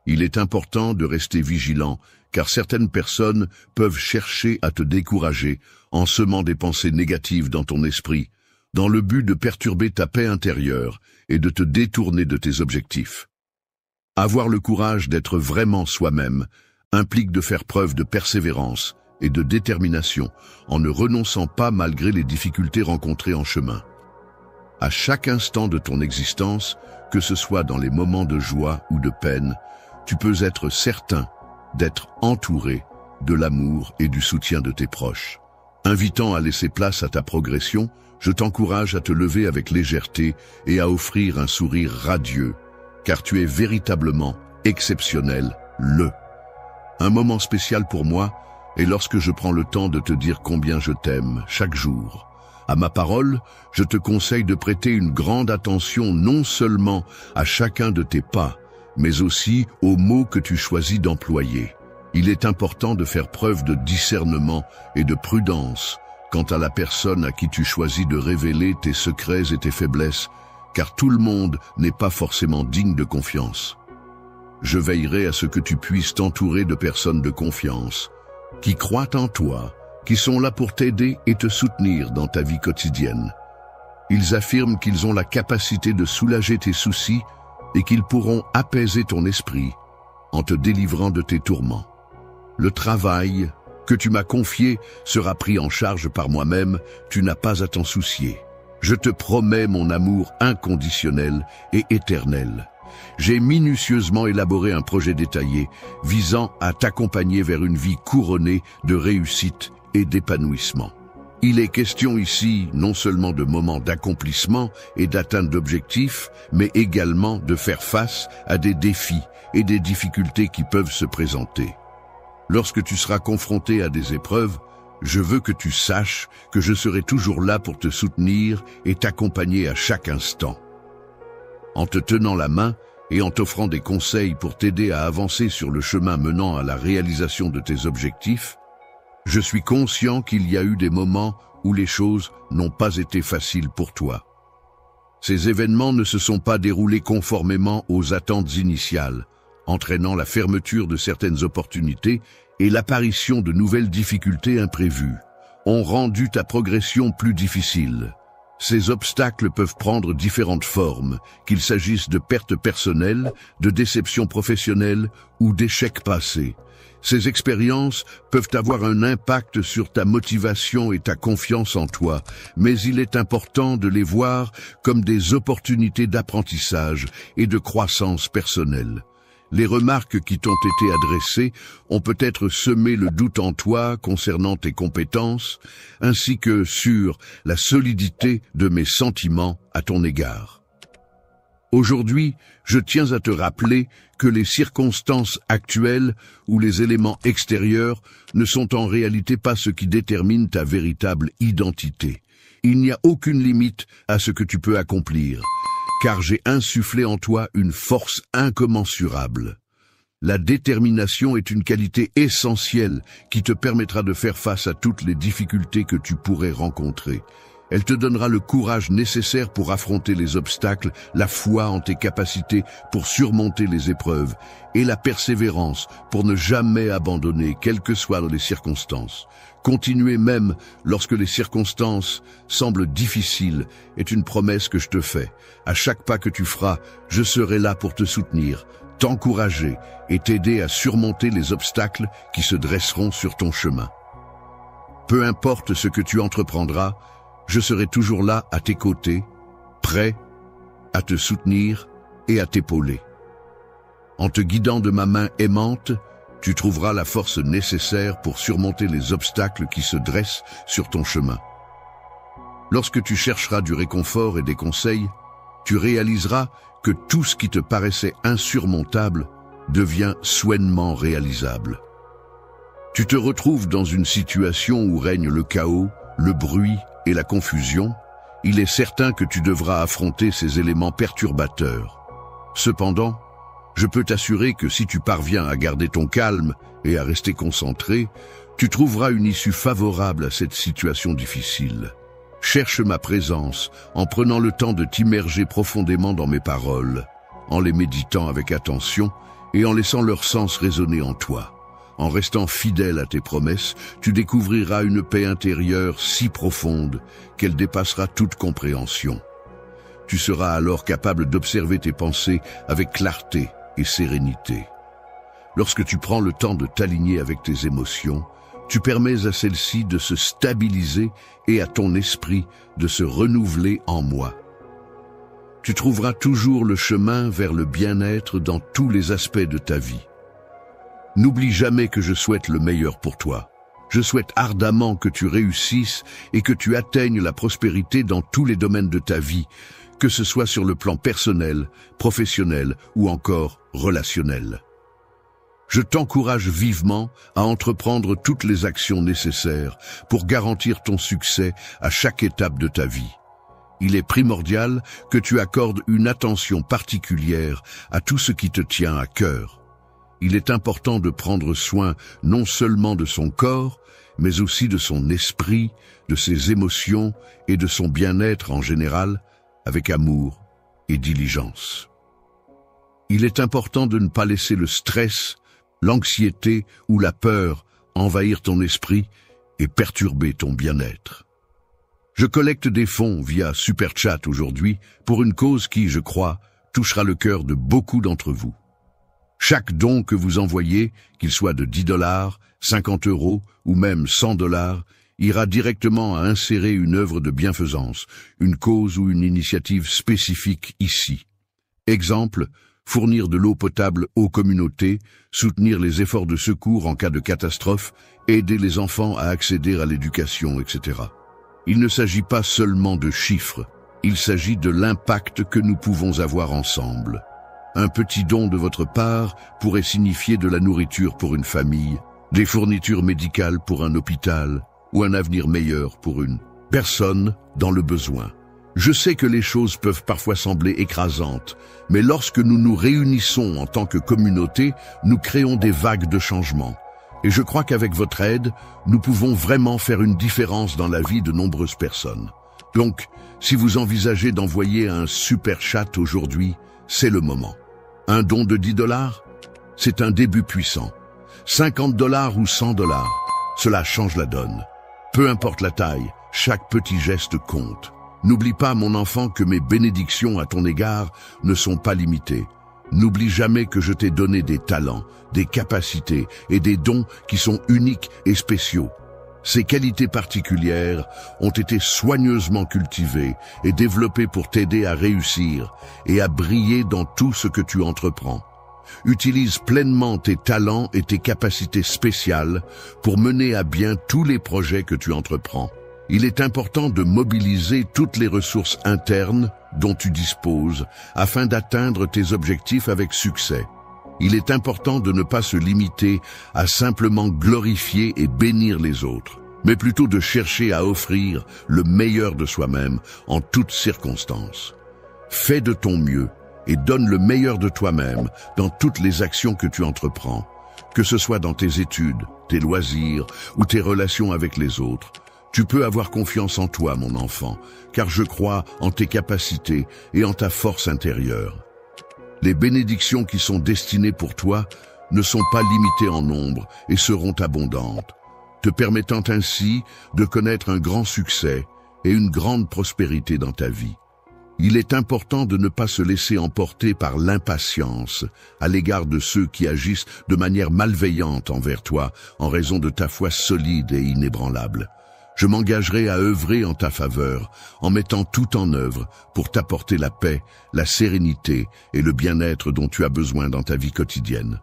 Il est important de rester vigilant, car certaines personnes peuvent chercher à te décourager en semant des pensées négatives dans ton esprit, dans le but de perturber ta paix intérieure et de te détourner de tes objectifs. Avoir le courage d'être vraiment soi-même implique de faire preuve de persévérance et de détermination en ne renonçant pas malgré les difficultés rencontrées en chemin. À chaque instant de ton existence, que ce soit dans les moments de joie ou de peine, tu peux être certain d'être entouré de l'amour et du soutien de tes proches. Invitant à laisser place à ta progression, je t'encourage à te lever avec légèreté et à offrir un sourire radieux, car tu es véritablement exceptionnel, Un moment spécial pour moi est lorsque je prends le temps de te dire combien je t'aime chaque jour. À ma parole, je te conseille de prêter une grande attention non seulement à chacun de tes pas, mais aussi aux mots que tu choisis d'employer. Il est important de faire preuve de discernement et de prudence quant à la personne à qui tu choisis de révéler tes secrets et tes faiblesses, car tout le monde n'est pas forcément digne de confiance. Je veillerai à ce que tu puisses t'entourer de personnes de confiance, qui croient en toi, qui sont là pour t'aider et te soutenir dans ta vie quotidienne. Ils affirment qu'ils ont la capacité de soulager tes soucis et qu'ils pourront apaiser ton esprit en te délivrant de tes tourments. Le travail que tu m'as confié sera pris en charge par moi-même, tu n'as pas à t'en soucier. Je te promets mon amour inconditionnel et éternel. J'ai minutieusement élaboré un projet détaillé visant à t'accompagner vers une vie couronnée de réussite et d'épanouissement. Il est question ici non seulement de moments d'accomplissement et d'atteinte d'objectifs, mais également de faire face à des défis et des difficultés qui peuvent se présenter. Lorsque tu seras confronté à des épreuves, je veux que tu saches que je serai toujours là pour te soutenir et t'accompagner à chaque instant. En te tenant la main et en t'offrant des conseils pour t'aider à avancer sur le chemin menant à la réalisation de tes objectifs, je suis conscient qu'il y a eu des moments où les choses n'ont pas été faciles pour toi. Ces événements ne se sont pas déroulés conformément aux attentes initiales, entraînant la fermeture de certaines opportunités et l'apparition de nouvelles difficultés imprévues, ont rendu ta progression plus difficile. Ces obstacles peuvent prendre différentes formes, qu'il s'agisse de pertes personnelles, de déceptions professionnelles ou d'échecs passés. Ces expériences peuvent avoir un impact sur ta motivation et ta confiance en toi, mais il est important de les voir comme des opportunités d'apprentissage et de croissance personnelle. Les remarques qui t'ont été adressées ont peut-être semé le doute en toi concernant tes compétences, ainsi que sur la solidité de mes sentiments à ton égard. Aujourd'hui, je tiens à te rappeler que les circonstances actuelles ou les éléments extérieurs ne sont en réalité pas ce qui détermine ta véritable identité. Il n'y a aucune limite à ce que tu peux accomplir, car j'ai insufflé en toi une force incommensurable. La détermination est une qualité essentielle qui te permettra de faire face à toutes les difficultés que tu pourrais rencontrer. Elle te donnera le courage nécessaire pour affronter les obstacles, la foi en tes capacités pour surmonter les épreuves et la persévérance pour ne jamais abandonner, quelles que soient les circonstances. Continuer même lorsque les circonstances semblent difficiles est une promesse que je te fais. À chaque pas que tu feras, je serai là pour te soutenir, t'encourager et t'aider à surmonter les obstacles qui se dresseront sur ton chemin. Peu importe ce que tu entreprendras, je serai toujours là à tes côtés, prêt à te soutenir et à t'épauler. En te guidant de ma main aimante, tu trouveras la force nécessaire pour surmonter les obstacles qui se dressent sur ton chemin. Lorsque tu chercheras du réconfort et des conseils, tu réaliseras que tout ce qui te paraissait insurmontable devient soudainement réalisable. Tu te retrouves dans une situation où règne le chaos, le bruit et la confusion. Il est certain que tu devras affronter ces éléments perturbateurs. Cependant, je peux t'assurer que si tu parviens à garder ton calme et à rester concentré, tu trouveras une issue favorable à cette situation difficile. Cherche ma présence en prenant le temps de t'immerger profondément dans mes paroles, en les méditant avec attention et en laissant leur sens résonner en toi. En restant fidèle à tes promesses, tu découvriras une paix intérieure si profonde qu'elle dépassera toute compréhension. Tu seras alors capable d'observer tes pensées avec clarté et sérénité. Lorsque tu prends le temps de t'aligner avec tes émotions, tu permets à celles-ci de se stabiliser et à ton esprit de se renouveler en moi. Tu trouveras toujours le chemin vers le bien-être dans tous les aspects de ta vie. N'oublie jamais que je souhaite le meilleur pour toi. Je souhaite ardemment que tu réussisses et que tu atteignes la prospérité dans tous les domaines de ta vie, que ce soit sur le plan personnel, professionnel ou encore relationnel. Je t'encourage vivement à entreprendre toutes les actions nécessaires pour garantir ton succès à chaque étape de ta vie. Il est primordial que tu accordes une attention particulière à tout ce qui te tient à cœur. Il est important de prendre soin non seulement de son corps, mais aussi de son esprit, de ses émotions et de son bien-être en général, avec amour et diligence. Il est important de ne pas laisser le stress, l'anxiété ou la peur envahir ton esprit et perturber ton bien-être. Je collecte des fonds via Super Chat aujourd'hui pour une cause qui, je crois, touchera le cœur de beaucoup d'entre vous. Chaque don que vous envoyez, qu'il soit de 10 $, 50 € ou même 100 $, ira directement à insérer une œuvre de bienfaisance, une cause ou une initiative spécifique ici. Exemple, fournir de l'eau potable aux communautés, soutenir les efforts de secours en cas de catastrophe, aider les enfants à accéder à l'éducation, etc. Il ne s'agit pas seulement de chiffres, il s'agit de l'impact que nous pouvons avoir ensemble. Un petit don de votre part pourrait signifier de la nourriture pour une famille, des fournitures médicales pour un hôpital ou un avenir meilleur pour une personne dans le besoin. Je sais que les choses peuvent parfois sembler écrasantes, mais lorsque nous nous réunissons en tant que communauté, nous créons des vagues de changement. Et je crois qu'avec votre aide, nous pouvons vraiment faire une différence dans la vie de nombreuses personnes. Donc, si vous envisagez d'envoyer un super chat aujourd'hui, c'est le moment. Un don de 10 $, c'est un début puissant. 50 $ ou 100 $, cela change la donne. Peu importe la taille, chaque petit geste compte. N'oublie pas, mon enfant, que mes bénédictions à ton égard ne sont pas limitées. N'oublie jamais que je t'ai donné des talents, des capacités et des dons qui sont uniques et spéciaux. Ces qualités particulières ont été soigneusement cultivées et développées pour t'aider à réussir et à briller dans tout ce que tu entreprends. Utilise pleinement tes talents et tes capacités spéciales pour mener à bien tous les projets que tu entreprends. Il est important de mobiliser toutes les ressources internes dont tu disposes afin d'atteindre tes objectifs avec succès. Il est important de ne pas se limiter à simplement glorifier et bénir les autres, mais plutôt de chercher à offrir le meilleur de soi-même en toutes circonstances. Fais de ton mieux et donne le meilleur de toi-même dans toutes les actions que tu entreprends, que ce soit dans tes études, tes loisirs ou tes relations avec les autres. Tu peux avoir confiance en toi, mon enfant, car je crois en tes capacités et en ta force intérieure. Les bénédictions qui sont destinées pour toi ne sont pas limitées en nombre et seront abondantes, te permettant ainsi de connaître un grand succès et une grande prospérité dans ta vie. Il est important de ne pas se laisser emporter par l'impatience à l'égard de ceux qui agissent de manière malveillante envers toi en raison de ta foi solide et inébranlable. Je m'engagerai à œuvrer en ta faveur, en mettant tout en œuvre pour t'apporter la paix, la sérénité et le bien-être dont tu as besoin dans ta vie quotidienne.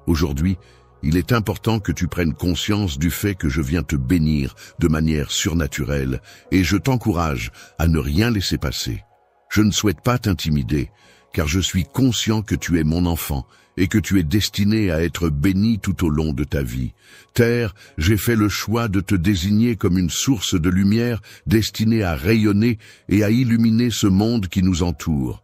Aujourd'hui, il est important que tu prennes conscience du fait que je viens te bénir de manière surnaturelle et je t'encourage à ne rien laisser passer. Je ne souhaite pas t'intimider, car je suis conscient que tu es mon enfant et que tu es destiné à être béni tout au long de ta vie. Terre, j'ai fait le choix de te désigner comme une source de lumière destinée à rayonner et à illuminer ce monde qui nous entoure.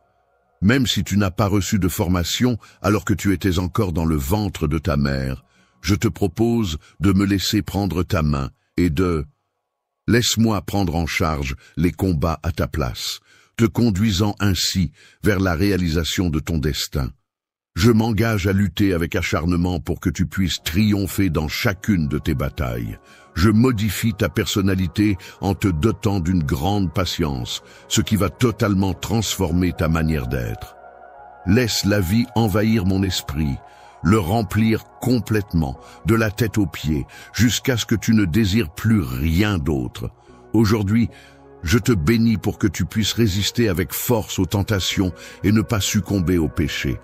Même si tu n'as pas reçu de formation alors que tu étais encore dans le ventre de ta mère, je te propose de me laisser prendre ta main et de... Laisse-moi prendre en charge les combats à ta place, te conduisant ainsi vers la réalisation de ton destin. Je m'engage à lutter avec acharnement pour que tu puisses triompher dans chacune de tes batailles. Je modifie ta personnalité en te dotant d'une grande patience, ce qui va totalement transformer ta manière d'être. Laisse la vie envahir mon esprit, le remplir complètement, de la tête aux pieds, jusqu'à ce que tu ne désires plus rien d'autre. Aujourd'hui, je te bénis pour que tu puisses résister avec force aux tentations et ne pas succomber au péché.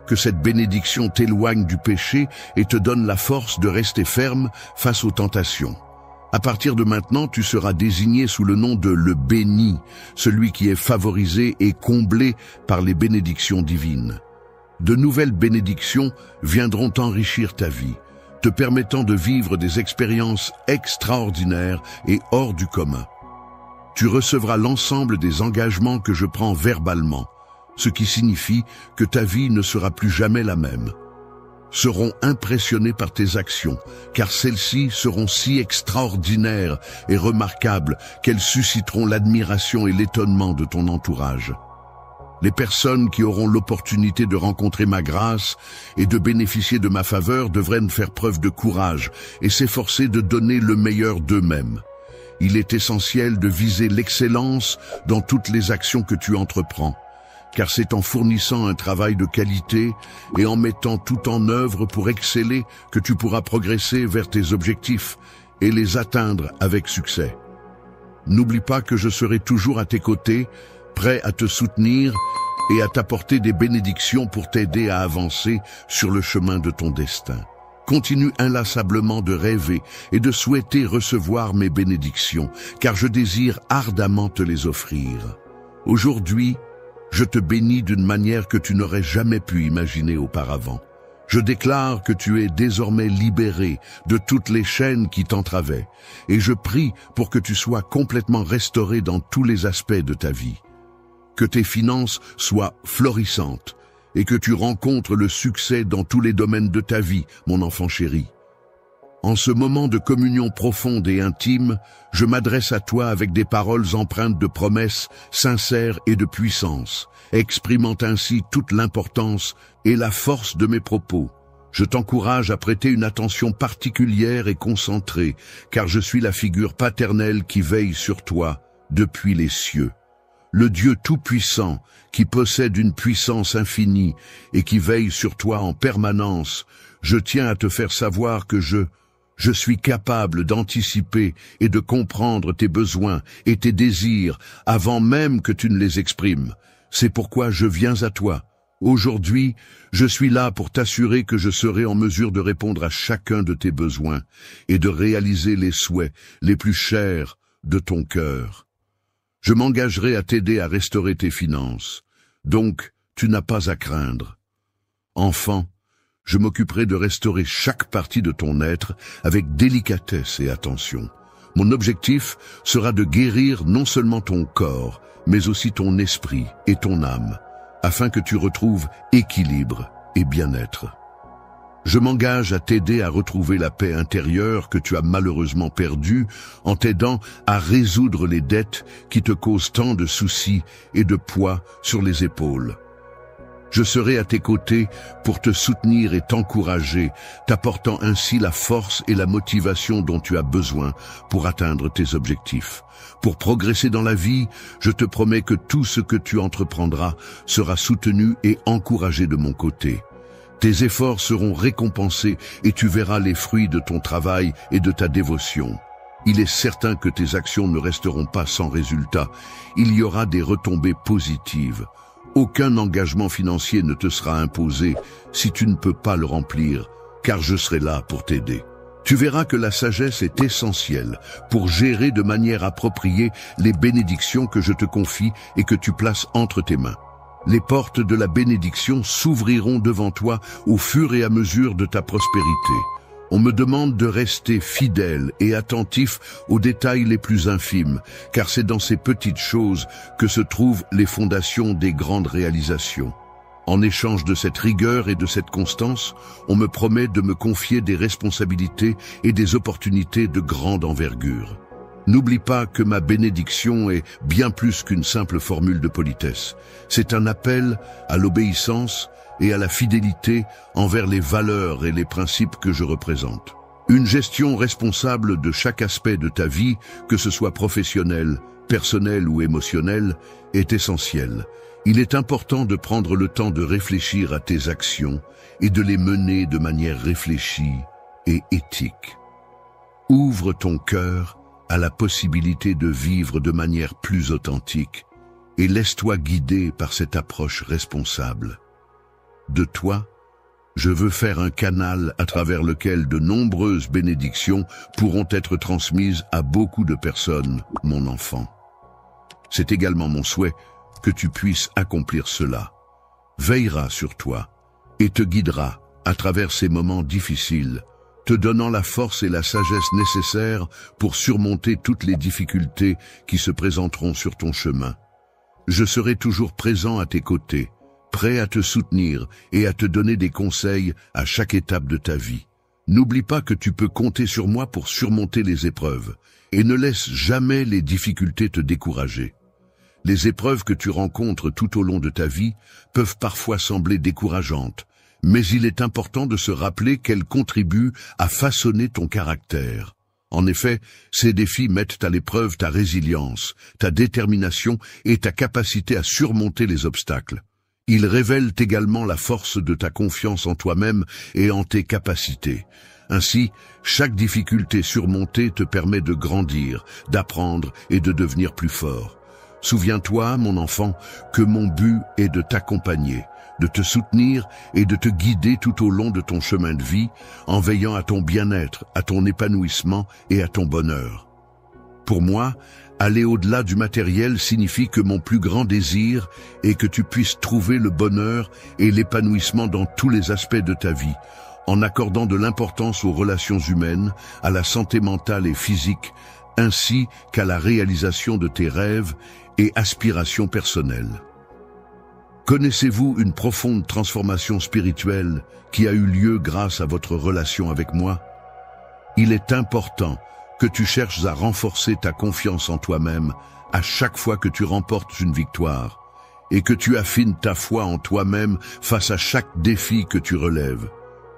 Que cette bénédiction t'éloigne du péché et te donne la force de rester ferme face aux tentations. À partir de maintenant, tu seras désigné sous le nom de le béni, celui qui est favorisé et comblé par les bénédictions divines. De nouvelles bénédictions viendront enrichir ta vie, te permettant de vivre des expériences extraordinaires et hors du commun. Tu recevras l'ensemble des engagements que je prends verbalement, ce qui signifie que ta vie ne sera plus jamais la même. Seront impressionnés par tes actions, car celles-ci seront si extraordinaires et remarquables qu'elles susciteront l'admiration et l'étonnement de ton entourage. Les personnes qui auront l'opportunité de rencontrer ma grâce et de bénéficier de ma faveur devraient faire preuve de courage et s'efforcer de donner le meilleur d'eux-mêmes. Il est essentiel de viser l'excellence dans toutes les actions que tu entreprends, car c'est en fournissant un travail de qualité et en mettant tout en œuvre pour exceller que tu pourras progresser vers tes objectifs et les atteindre avec succès. N'oublie pas que je serai toujours à tes côtés, prêt à te soutenir et à t'apporter des bénédictions pour t'aider à avancer sur le chemin de ton destin. Continue inlassablement de rêver et de souhaiter recevoir mes bénédictions, car je désire ardemment te les offrir. Aujourd'hui, je te bénis d'une manière que tu n'aurais jamais pu imaginer auparavant. Je déclare que tu es désormais libéré de toutes les chaînes qui t'entravaient, et je prie pour que tu sois complètement restauré dans tous les aspects de ta vie. Que tes finances soient florissantes, et que tu rencontres le succès dans tous les domaines de ta vie, mon enfant chéri. En ce moment de communion profonde et intime, je m'adresse à toi avec des paroles empreintes de promesses sincères et de puissance, exprimant ainsi toute l'importance et la force de mes propos. Je t'encourage à prêter une attention particulière et concentrée, car je suis la figure paternelle qui veille sur toi depuis les cieux. Le Dieu Tout-Puissant, qui possède une puissance infinie et qui veille sur toi en permanence, je tiens à te faire savoir que je suis capable d'anticiper et de comprendre tes besoins et tes désirs avant même que tu ne les exprimes. C'est pourquoi je viens à toi. Aujourd'hui, je suis là pour t'assurer que je serai en mesure de répondre à chacun de tes besoins et de réaliser les souhaits les plus chers de ton cœur. Je m'engagerai à t'aider à restaurer tes finances, donc tu n'as pas à craindre. Enfant, je m'occuperai de restaurer chaque partie de ton être avec délicatesse et attention. Mon objectif sera de guérir non seulement ton corps, mais aussi ton esprit et ton âme, afin que tu retrouves équilibre et bien-être. Je m'engage à t'aider à retrouver la paix intérieure que tu as malheureusement perdue en t'aidant à résoudre les dettes qui te causent tant de soucis et de poids sur les épaules. Je serai à tes côtés pour te soutenir et t'encourager, t'apportant ainsi la force et la motivation dont tu as besoin pour atteindre tes objectifs. Pour progresser dans la vie, je te promets que tout ce que tu entreprendras sera soutenu et encouragé de mon côté. Tes efforts seront récompensés et tu verras les fruits de ton travail et de ta dévotion. Il est certain que tes actions ne resteront pas sans résultat. Il y aura des retombées positives. Aucun engagement financier ne te sera imposé si tu ne peux pas le remplir, car je serai là pour t'aider. Tu verras que la sagesse est essentielle pour gérer de manière appropriée les bénédictions que je te confie et que tu places entre tes mains. Les portes de la bénédiction s'ouvriront devant toi au fur et à mesure de ta prospérité. On me demande de rester fidèle et attentif aux détails les plus infimes, car c'est dans ces petites choses que se trouvent les fondations des grandes réalisations. En échange de cette rigueur et de cette constance, on me promet de me confier des responsabilités et des opportunités de grande envergure. N'oublie pas que ma bénédiction est bien plus qu'une simple formule de politesse. C'est un appel à l'obéissance et à la fidélité envers les valeurs et les principes que je représente. Une gestion responsable de chaque aspect de ta vie, que ce soit professionnel, personnel ou émotionnel, est essentielle. Il est important de prendre le temps de réfléchir à tes actions et de les mener de manière réfléchie et éthique. Ouvre ton cœur à la possibilité de vivre de manière plus authentique et laisse-toi guider par cette approche responsable. De toi, je veux faire un canal à travers lequel de nombreuses bénédictions pourront être transmises à beaucoup de personnes, mon enfant. C'est également mon souhait que tu puisses accomplir cela. Veillera sur toi et te guidera à travers ces moments difficiles, te donnant la force et la sagesse nécessaires pour surmonter toutes les difficultés qui se présenteront sur ton chemin. Je serai toujours présent à tes côtés, prêt à te soutenir et à te donner des conseils à chaque étape de ta vie. N'oublie pas que tu peux compter sur moi pour surmonter les épreuves, et ne laisse jamais les difficultés te décourager. Les épreuves que tu rencontres tout au long de ta vie peuvent parfois sembler décourageantes, mais il est important de se rappeler qu'elles contribuent à façonner ton caractère. En effet, ces défis mettent à l'épreuve ta résilience, ta détermination et ta capacité à surmonter les obstacles. Ils révèlent également la force de ta confiance en toi-même et en tes capacités. Ainsi, chaque difficulté surmontée te permet de grandir, d'apprendre et de devenir plus fort. Souviens-toi, mon enfant, que mon but est de t'accompagner, de te soutenir et de te guider tout au long de ton chemin de vie, en veillant à ton bien-être, à ton épanouissement et à ton bonheur. Pour moi, aller au-delà du matériel signifie que mon plus grand désir est que tu puisses trouver le bonheur et l'épanouissement dans tous les aspects de ta vie, en accordant de l'importance aux relations humaines, à la santé mentale et physique, ainsi qu'à la réalisation de tes rêves et aspirations personnelles. Connaissez-vous une profonde transformation spirituelle qui a eu lieu grâce à votre relation avec moi? Il est important que tu cherches à renforcer ta confiance en toi-même à chaque fois que tu remportes une victoire et que tu affines ta foi en toi-même face à chaque défi que tu relèves.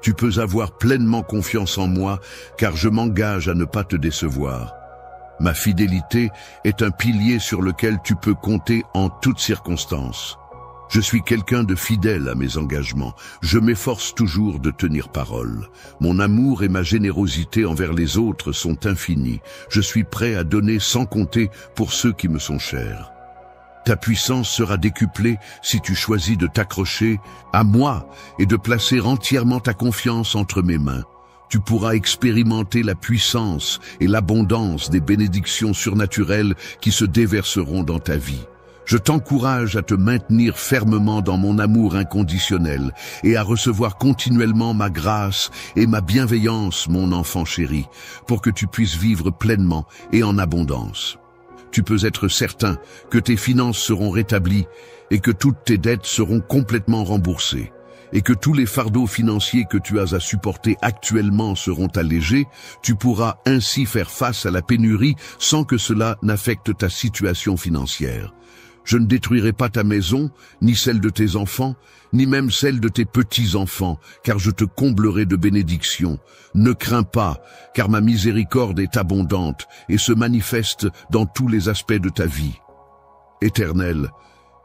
Tu peux avoir pleinement confiance en moi car je m'engage à ne pas te décevoir. Ma fidélité est un pilier sur lequel tu peux compter en toutes circonstances. Je suis quelqu'un de fidèle à mes engagements. Je m'efforce toujours de tenir parole. Mon amour et ma générosité envers les autres sont infinis. Je suis prêt à donner sans compter pour ceux qui me sont chers. Ta puissance sera décuplée si tu choisis de t'accrocher à moi et de placer entièrement ta confiance entre mes mains. Tu pourras expérimenter la puissance et l'abondance des bénédictions surnaturelles qui se déverseront dans ta vie. Je t'encourage à te maintenir fermement dans mon amour inconditionnel et à recevoir continuellement ma grâce et ma bienveillance, mon enfant chéri, pour que tu puisses vivre pleinement et en abondance. Tu peux être certain que tes finances seront rétablies et que toutes tes dettes seront complètement remboursées, et que tous les fardeaux financiers que tu as à supporter actuellement seront allégés. Tu pourras ainsi faire face à la pénurie sans que cela n'affecte ta situation financière. Je ne détruirai pas ta maison, ni celle de tes enfants, ni même celle de tes petits-enfants, car je te comblerai de bénédictions. Ne crains pas, car ma miséricorde est abondante et se manifeste dans tous les aspects de ta vie. Éternel,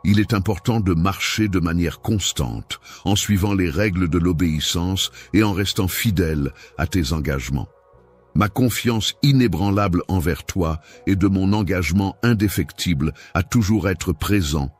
il est important de marcher de manière constante, en suivant les règles de l'obéissance et en restant fidèle à tes engagements. Ma confiance inébranlable envers toi et de mon engagement indéfectible à toujours être présent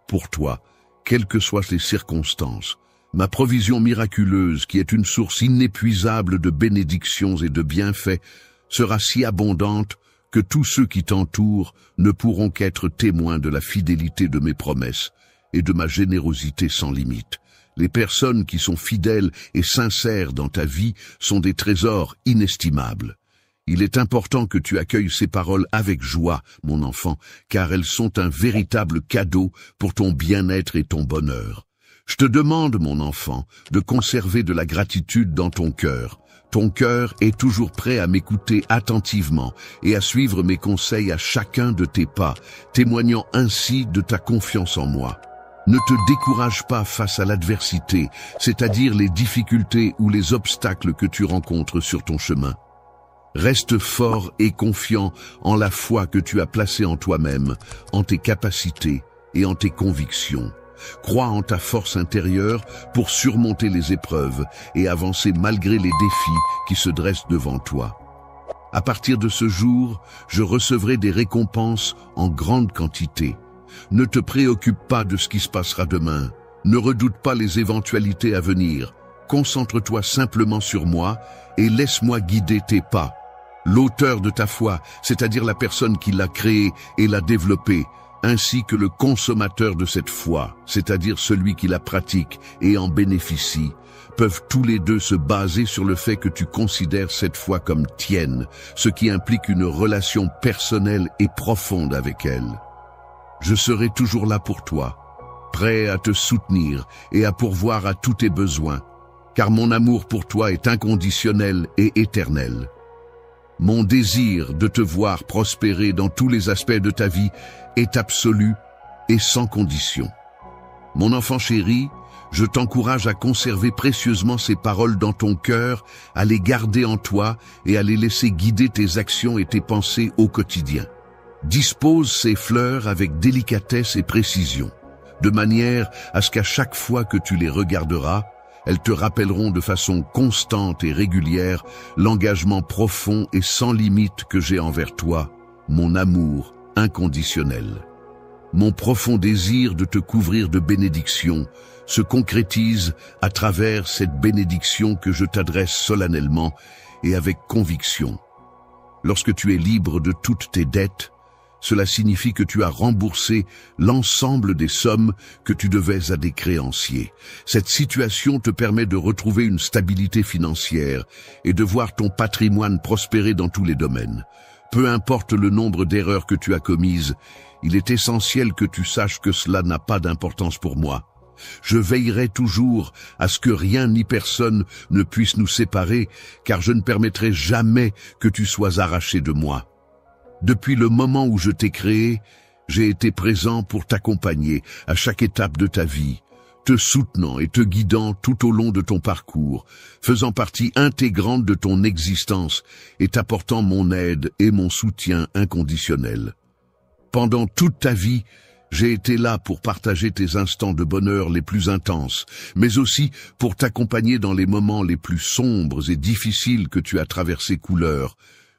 pour toi, quelles que soient les circonstances. Ma provision miraculeuse, qui est une source inépuisable de bénédictions et de bienfaits, sera si abondante que tous ceux qui t'entourent ne pourront qu'être témoins de la fidélité de mes promesses et de ma générosité sans limite. Les personnes qui sont fidèles et sincères dans ta vie sont des trésors inestimables. Il est important que tu accueilles ces paroles avec joie, mon enfant, car elles sont un véritable cadeau pour ton bien-être et ton bonheur. Je te demande, mon enfant, de conserver de la gratitude dans ton cœur. Ton cœur est toujours prêt à m'écouter attentivement et à suivre mes conseils à chacun de tes pas, témoignant ainsi de ta confiance en moi. Ne te décourage pas face à l'adversité, c'est-à-dire les difficultés ou les obstacles que tu rencontres sur ton chemin. Reste fort et confiant en la foi que tu as placée en toi-même, en tes capacités et en tes convictions. Crois en ta force intérieure pour surmonter les épreuves et avancer malgré les défis qui se dressent devant toi. À partir de ce jour, je recevrai des récompenses en grande quantité. Ne te préoccupe pas de ce qui se passera demain. Ne redoute pas les éventualités à venir. Concentre-toi simplement sur moi et laisse-moi guider tes pas. L'auteur de ta foi, c'est-à-dire la personne qui l'a créée et l'a développée, ainsi que le consommateur de cette foi, c'est-à-dire celui qui la pratique et en bénéficie, peuvent tous les deux se baser sur le fait que tu considères cette foi comme tienne, ce qui implique une relation personnelle et profonde avec elle. Je serai toujours là pour toi, prêt à te soutenir et à pourvoir à tous tes besoins, car mon amour pour toi est inconditionnel et éternel. Mon désir de te voir prospérer dans tous les aspects de ta vie est absolu et sans condition. Mon enfant chéri, je t'encourage à conserver précieusement ces paroles dans ton cœur, à les garder en toi et à les laisser guider tes actions et tes pensées au quotidien. Dispose ces fleurs avec délicatesse et précision, de manière à ce qu'à chaque fois que tu les regarderas, elles te rappelleront de façon constante et régulière l'engagement profond et sans limite que j'ai envers toi, mon amour inconditionnel. Mon profond désir de te couvrir de bénédictions se concrétise à travers cette bénédiction que je t'adresse solennellement et avec conviction. Lorsque tu es libre de toutes tes dettes, cela signifie que tu as remboursé l'ensemble des sommes que tu devais à des créanciers. Cette situation te permet de retrouver une stabilité financière et de voir ton patrimoine prospérer dans tous les domaines. Peu importe le nombre d'erreurs que tu as commises, il est essentiel que tu saches que cela n'a pas d'importance pour moi. Je veillerai toujours à ce que rien ni personne ne puisse nous séparer, car je ne permettrai jamais que tu sois arraché de moi. Depuis le moment où je t'ai créé, j'ai été présent pour t'accompagner à chaque étape de ta vie. te soutenant et te guidant tout au long de ton parcours, faisant partie intégrante de ton existence et t'apportant mon aide et mon soutien inconditionnel. Pendant toute ta vie, j'ai été là pour partager tes instants de bonheur les plus intenses, mais aussi pour t'accompagner dans les moments les plus sombres et difficiles que tu as traversés couleur.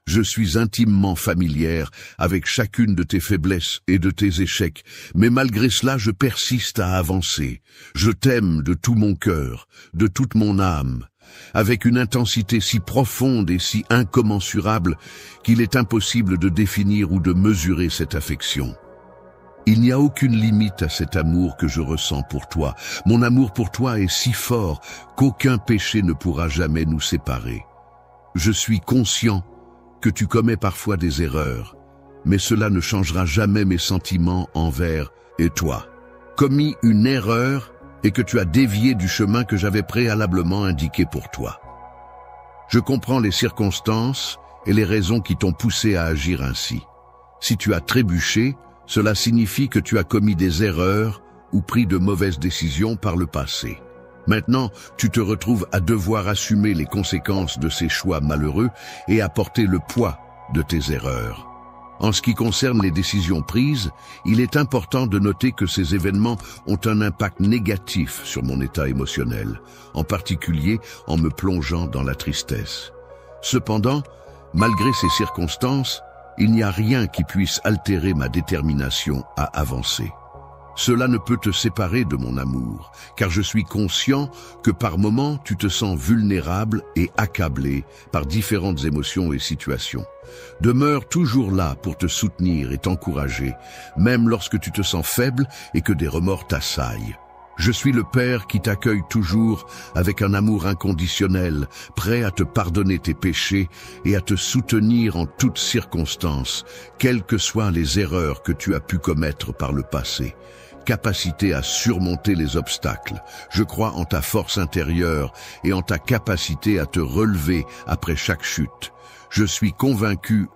Je suis intimement familière avec chacune de tes faiblesses et de tes échecs, mais malgré cela je persiste à avancer. Je t'aime de tout mon cœur, de toute mon âme, avec une intensité si profonde et si incommensurable qu'il est impossible de définir ou de mesurer cette affection. Il n'y a aucune limite à cet amour que je ressens pour toi. Mon amour pour toi est si fort qu'aucun péché ne pourra jamais nous séparer. Je suis conscient que tu commets parfois des erreurs, mais cela ne changera jamais mes sentiments envers toi. Commis une erreur et que tu as dévié du chemin que j'avais préalablement indiqué pour toi. Je comprends les circonstances et les raisons qui t'ont poussé à agir ainsi. Si tu as trébuché, cela signifie que tu as commis des erreurs ou pris de mauvaises décisions par le passé. Maintenant, tu te retrouves à devoir assumer les conséquences de ces choix malheureux et à porter le poids de tes erreurs. En ce qui concerne les décisions prises, il est important de noter que ces événements ont un impact négatif sur mon état émotionnel, en particulier en me plongeant dans la tristesse. Cependant, malgré ces circonstances, il n'y a rien qui puisse altérer ma détermination à avancer. Cela ne peut te séparer de mon amour, car je suis conscient que par moments tu te sens vulnérable et accablé par différentes émotions et situations. Demeure toujours là pour te soutenir et t'encourager, même lorsque tu te sens faible et que des remords t'assaillent. Je suis le Père qui t'accueille toujours avec un amour inconditionnel, prêt à te pardonner tes péchés et à te soutenir en toutes circonstances, quelles que soient les erreurs que tu as pu commettre par le passé. Capacité à surmonter les obstacles. Je crois en ta force intérieure et en ta capacité à te relever après chaque chute. Je suis convaincu,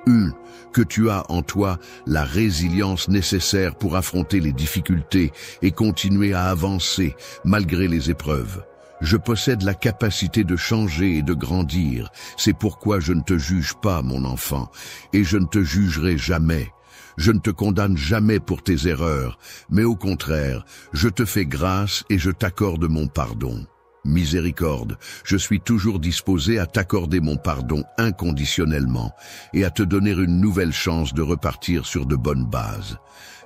que tu as en toi la résilience nécessaire pour affronter les difficultés et continuer à avancer malgré les épreuves. Je possède la capacité de changer et de grandir. C'est pourquoi je ne te juge pas, mon enfant, et je ne te jugerai jamais. Je ne te condamne jamais pour tes erreurs, mais au contraire, je te fais grâce et je t'accorde mon pardon. Miséricorde, je suis toujours disposé à t'accorder mon pardon inconditionnellement et à te donner une nouvelle chance de repartir sur de bonnes bases.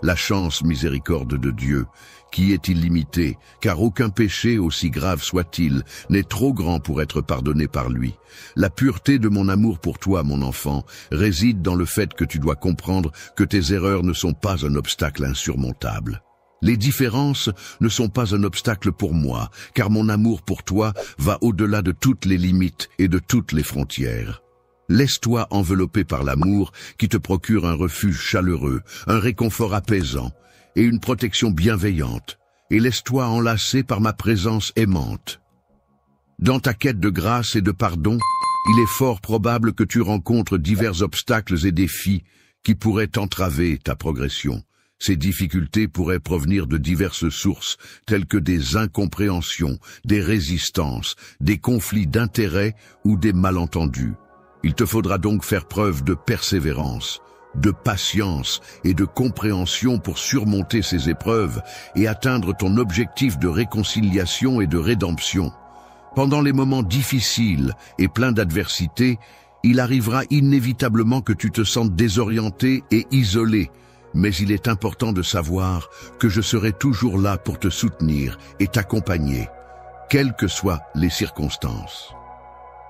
La chance miséricorde de Dieu, qui est illimitée, car aucun péché, aussi grave soit-il, n'est trop grand pour être pardonné par lui. La pureté de mon amour pour toi, mon enfant, réside dans le fait que tu dois comprendre que tes erreurs ne sont pas un obstacle insurmontable. Les différences ne sont pas un obstacle pour moi, car mon amour pour toi va au-delà de toutes les limites et de toutes les frontières. Laisse-toi envelopper par l'amour qui te procure un refuge chaleureux, un réconfort apaisant et une protection bienveillante, et laisse-toi enlacer par ma présence aimante. Dans ta quête de grâce et de pardon, il est fort probable que tu rencontres divers obstacles et défis qui pourraient entraver ta progression. Ces difficultés pourraient provenir de diverses sources, telles que des incompréhensions, des résistances, des conflits d'intérêts ou des malentendus. Il te faudra donc faire preuve de persévérance, de patience et de compréhension pour surmonter ces épreuves et atteindre ton objectif de réconciliation et de rédemption. Pendant les moments difficiles et pleins d'adversité, il arrivera inévitablement que tu te sentes désorienté et isolé, mais il est important de savoir que je serai toujours là pour te soutenir et t'accompagner, quelles que soient les circonstances.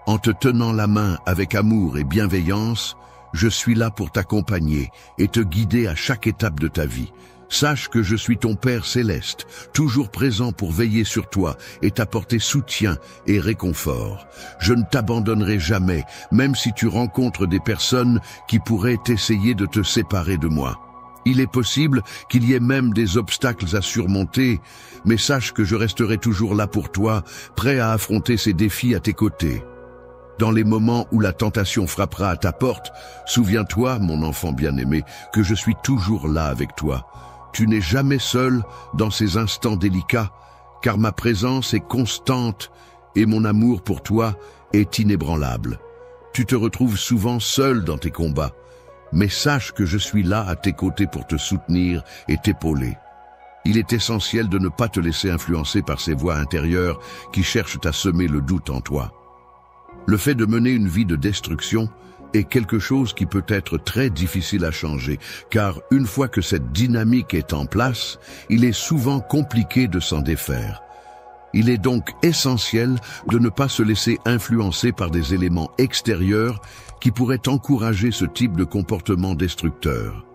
En te tenant la main avec amour et bienveillance, je suis là pour t'accompagner et te guider à chaque étape de ta vie. Sache que je suis ton Père céleste, toujours présent pour veiller sur toi et t'apporter soutien et réconfort. Je ne t'abandonnerai jamais, même si tu rencontres des personnes qui pourraient essayer de te séparer de moi. Il est possible qu'il y ait même des obstacles à surmonter, mais sache que je resterai toujours là pour toi, prêt à affronter ces défis à tes côtés. Dans les moments où la tentation frappera à ta porte, souviens-toi, mon enfant bien-aimé, que je suis toujours là avec toi. Tu n'es jamais seul dans ces instants délicats, car ma présence est constante et mon amour pour toi est inébranlable. Tu te retrouves souvent seul dans tes combats, mais sache que je suis là à tes côtés pour te soutenir et t'épauler. Il est essentiel de ne pas te laisser influencer par ces voix intérieures qui cherchent à semer le doute en toi. Le fait de mener une vie de destruction est quelque chose qui peut être très difficile à changer, car une fois que cette dynamique est en place, il est souvent compliqué de s'en défaire. Il est donc essentiel de ne pas se laisser influencer par des éléments extérieurs qui pourraient encourager ce type de comportement destructeur.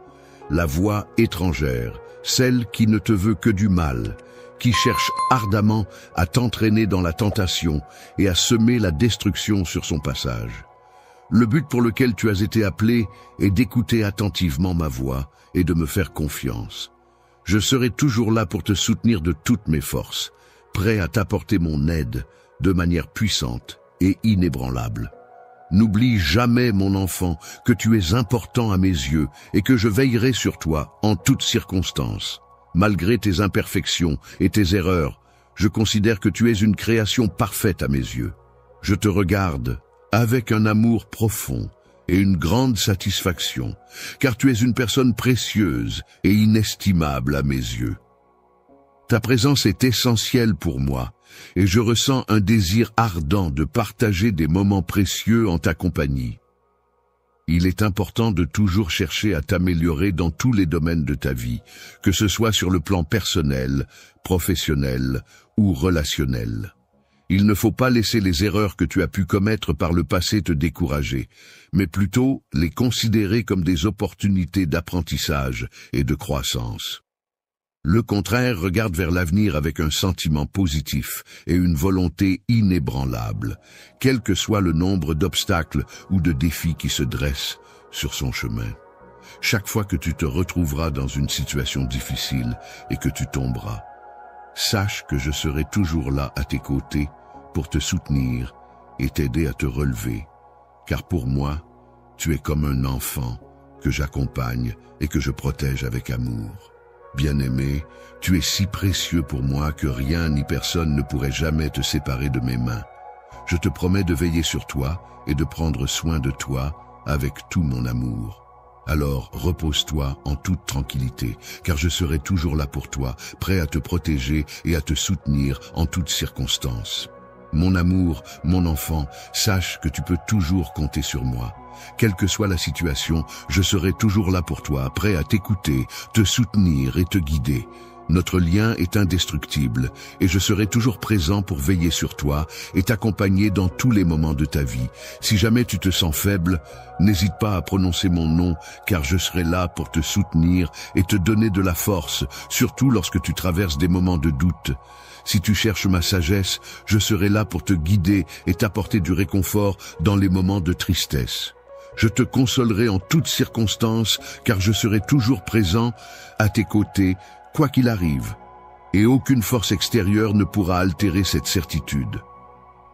La voix étrangère, celle qui ne te veut que du mal, qui cherche ardemment à t'entraîner dans la tentation et à semer la destruction sur son passage. Le but pour lequel tu as été appelé est d'écouter attentivement ma voix et de me faire confiance. Je serai toujours là pour te soutenir de toutes mes forces, prêt à t'apporter mon aide de manière puissante et inébranlable. N'oublie jamais, mon enfant, que tu es important à mes yeux et que je veillerai sur toi en toutes circonstances. Malgré tes imperfections et tes erreurs, je considère que tu es une création parfaite à mes yeux. Je te regarde avec un amour profond et une grande satisfaction, car tu es une personne précieuse et inestimable à mes yeux. Ta présence est essentielle pour moi, et je ressens un désir ardent de partager des moments précieux en ta compagnie. Il est important de toujours chercher à t'améliorer dans tous les domaines de ta vie, que ce soit sur le plan personnel, professionnel ou relationnel. Il ne faut pas laisser les erreurs que tu as pu commettre par le passé te décourager, mais plutôt les considérer comme des opportunités d'apprentissage et de croissance. Le contraire regarde vers l'avenir avec un sentiment positif et une volonté inébranlable, quel que soit le nombre d'obstacles ou de défis qui se dressent sur son chemin. Chaque fois que tu te retrouveras dans une situation difficile et que tu tomberas, sache que je serai toujours là à tes côtés pour te soutenir et t'aider à te relever, car pour moi, tu es comme un enfant que j'accompagne et que je protège avec amour. Bien-aimé, tu es si précieux pour moi que rien ni personne ne pourrait jamais te séparer de mes mains. Je te promets de veiller sur toi et de prendre soin de toi avec tout mon amour. Alors repose-toi en toute tranquillité, car je serai toujours là pour toi, prêt à te protéger et à te soutenir en toutes circonstances. Mon amour, mon enfant, sache que tu peux toujours compter sur moi. Quelle que soit la situation, je serai toujours là pour toi, prêt à t'écouter, te soutenir et te guider. Notre lien est indestructible et je serai toujours présent pour veiller sur toi et t'accompagner dans tous les moments de ta vie. Si jamais tu te sens faible, n'hésite pas à prononcer mon nom, car je serai là pour te soutenir et te donner de la force, surtout lorsque tu traverses des moments de doute. Si tu cherches ma sagesse, je serai là pour te guider et t'apporter du réconfort dans les moments de tristesse. Je te consolerai en toutes circonstances, car je serai toujours présent à tes côtés, quoi qu'il arrive, et aucune force extérieure ne pourra altérer cette certitude.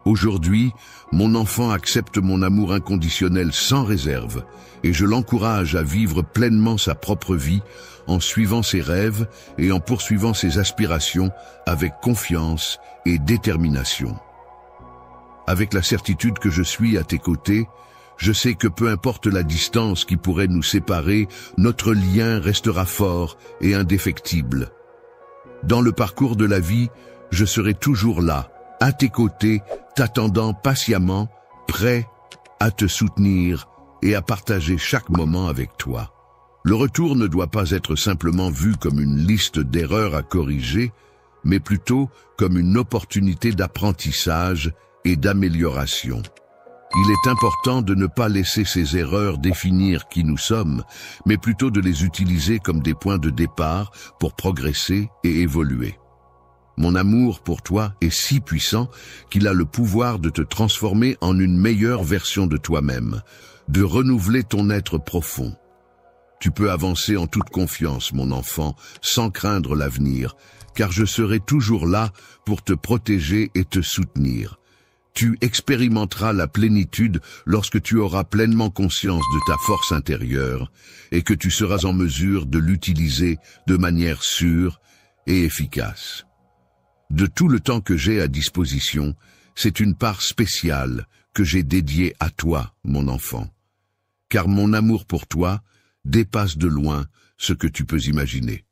Aujourd'hui, mon enfant accepte mon amour inconditionnel sans réserve, et je l'encourage à vivre pleinement sa propre vie, en suivant ses rêves et en poursuivant ses aspirations avec confiance et détermination. Avec la certitude que je suis à tes côtés, je sais que peu importe la distance qui pourrait nous séparer, notre lien restera fort et indéfectible. Dans le parcours de la vie, je serai toujours là, à tes côtés, t'attendant patiemment, prêt à te soutenir et à partager chaque moment avec toi. Le retour ne doit pas être simplement vu comme une liste d'erreurs à corriger, mais plutôt comme une opportunité d'apprentissage et d'amélioration. Il est important de ne pas laisser ces erreurs définir qui nous sommes, mais plutôt de les utiliser comme des points de départ pour progresser et évoluer. Mon amour pour toi est si puissant qu'il a le pouvoir de te transformer en une meilleure version de toi-même, de renouveler ton être profond. Tu peux avancer en toute confiance, mon enfant, sans craindre l'avenir, car je serai toujours là pour te protéger et te soutenir. Tu expérimenteras la plénitude lorsque tu auras pleinement conscience de ta force intérieure et que tu seras en mesure de l'utiliser de manière sûre et efficace. De tout le temps que j'ai à disposition, c'est une part spéciale que j'ai dédiée à toi, mon enfant. Car mon amour pour toi dépasse de loin ce que tu peux imaginer.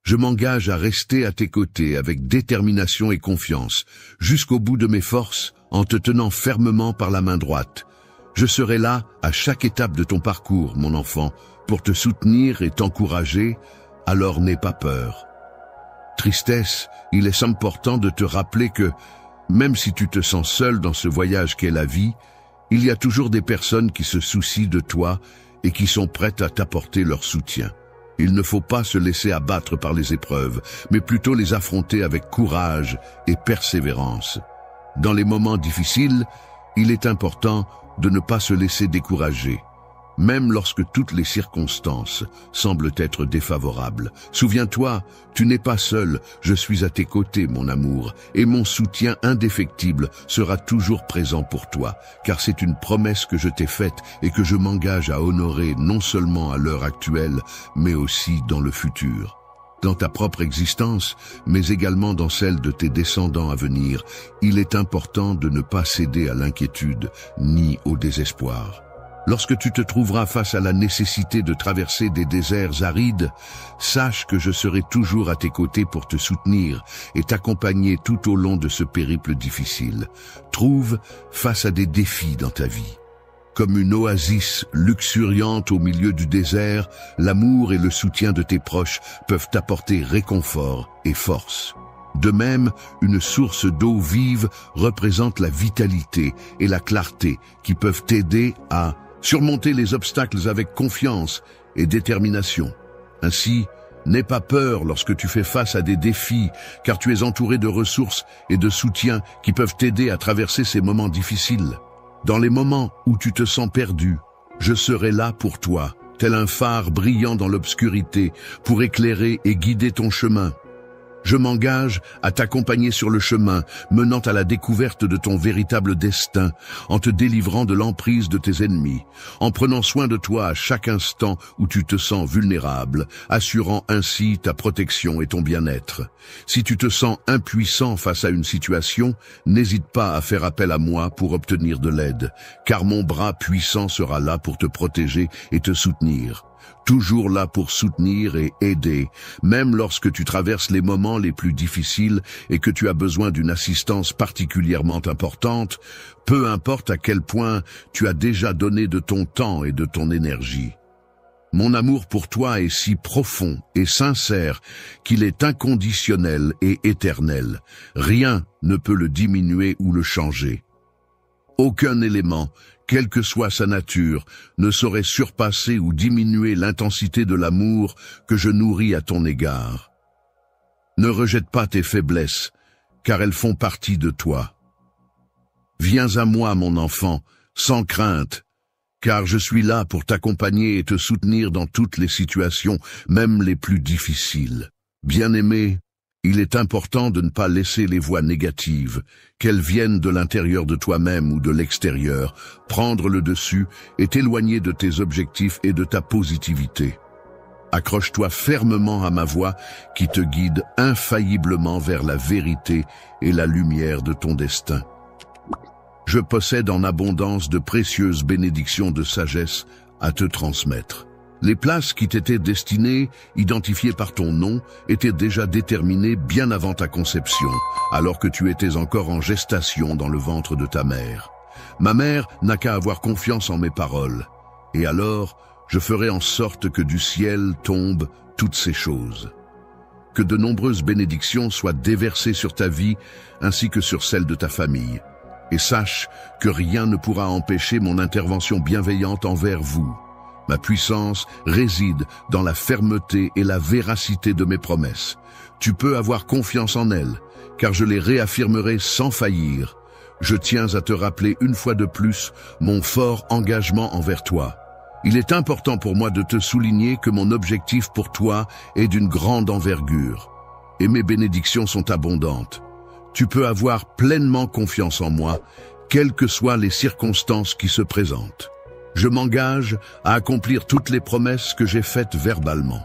Je m'engage à rester à tes côtés avec détermination et confiance, jusqu'au bout de mes forces, en te tenant fermement par la main droite. Je serai là à chaque étape de ton parcours, mon enfant, pour te soutenir et t'encourager, alors n'aie pas peur. Tristesse, il est important de te rappeler que, même si tu te sens seul dans ce voyage qu'est la vie, il y a toujours des personnes qui se soucient de toi et qui sont prêtes à t'apporter leur soutien. Il ne faut pas se laisser abattre par les épreuves, mais plutôt les affronter avec courage et persévérance. Dans les moments difficiles, il est important de ne pas se laisser décourager, même lorsque toutes les circonstances semblent être défavorables. Souviens-toi, tu n'es pas seul, je suis à tes côtés, mon amour, et mon soutien indéfectible sera toujours présent pour toi, car c'est une promesse que je t'ai faite et que je m'engage à honorer non seulement à l'heure actuelle, mais aussi dans le futur. Dans ta propre existence, mais également dans celle de tes descendants à venir, il est important de ne pas céder à l'inquiétude ni au désespoir. Lorsque tu te trouveras face à la nécessité de traverser des déserts arides, sache que je serai toujours à tes côtés pour te soutenir et t'accompagner tout au long de ce périple difficile. Trouve face à des défis dans ta vie. Comme une oasis luxuriante au milieu du désert, l'amour et le soutien de tes proches peuvent t'apporter réconfort et force. De même, une source d'eau vive représente la vitalité et la clarté qui peuvent t'aider à surmonter les obstacles avec confiance et détermination. Ainsi, n'aie pas peur lorsque tu fais face à des défis, car tu es entouré de ressources et de soutien qui peuvent t'aider à traverser ces moments difficiles. Dans les moments où tu te sens perdu, je serai là pour toi, tel un phare brillant dans l'obscurité, pour éclairer et guider ton chemin. Je m'engage à t'accompagner sur le chemin, menant à la découverte de ton véritable destin, en te délivrant de l'emprise de tes ennemis, en prenant soin de toi à chaque instant où tu te sens vulnérable, assurant ainsi ta protection et ton bien-être. Si tu te sens impuissant face à une situation, n'hésite pas à faire appel à moi pour obtenir de l'aide, car mon bras puissant sera là pour te protéger et te soutenir. Toujours là pour soutenir et aider, même lorsque tu traverses les moments les plus difficiles et que tu as besoin d'une assistance particulièrement importante, peu importe à quel point tu as déjà donné de ton temps et de ton énergie. Mon amour pour toi est si profond et sincère qu'il est inconditionnel et éternel. Rien ne peut le diminuer ou le changer. Aucun élément, quelle que soit sa nature, ne saurait surpasser ou diminuer l'intensité de l'amour que je nourris à ton égard. Ne rejette pas tes faiblesses, car elles font partie de toi. Viens à moi, mon enfant, sans crainte, car je suis là pour t'accompagner et te soutenir dans toutes les situations, même les plus difficiles. Bien-aimé, il est important de ne pas laisser les voix négatives, qu'elles viennent de l'intérieur de toi-même ou de l'extérieur, prendre le dessus et t'éloigner de tes objectifs et de ta positivité. Accroche-toi fermement à ma voix qui te guide infailliblement vers la vérité et la lumière de ton destin. Je possède en abondance de précieuses bénédictions de sagesse à te transmettre. Les places qui t'étaient destinées, identifiées par ton nom, étaient déjà déterminées bien avant ta conception, alors que tu étais encore en gestation dans le ventre de ta mère. Ma mère n'a qu'à avoir confiance en mes paroles, et alors je ferai en sorte que du ciel tombent toutes ces choses. Que de nombreuses bénédictions soient déversées sur ta vie ainsi que sur celle de ta famille. Et sache que rien ne pourra empêcher mon intervention bienveillante envers vous. Ma puissance réside dans la fermeté et la véracité de mes promesses. Tu peux avoir confiance en elles, car je les réaffirmerai sans faillir. Je tiens à te rappeler une fois de plus mon fort engagement envers toi. Il est important pour moi de te souligner que mon objectif pour toi est d'une grande envergure, et mes bénédictions sont abondantes. Tu peux avoir pleinement confiance en moi, quelles que soient les circonstances qui se présentent. Je m'engage à accomplir toutes les promesses que j'ai faites verbalement.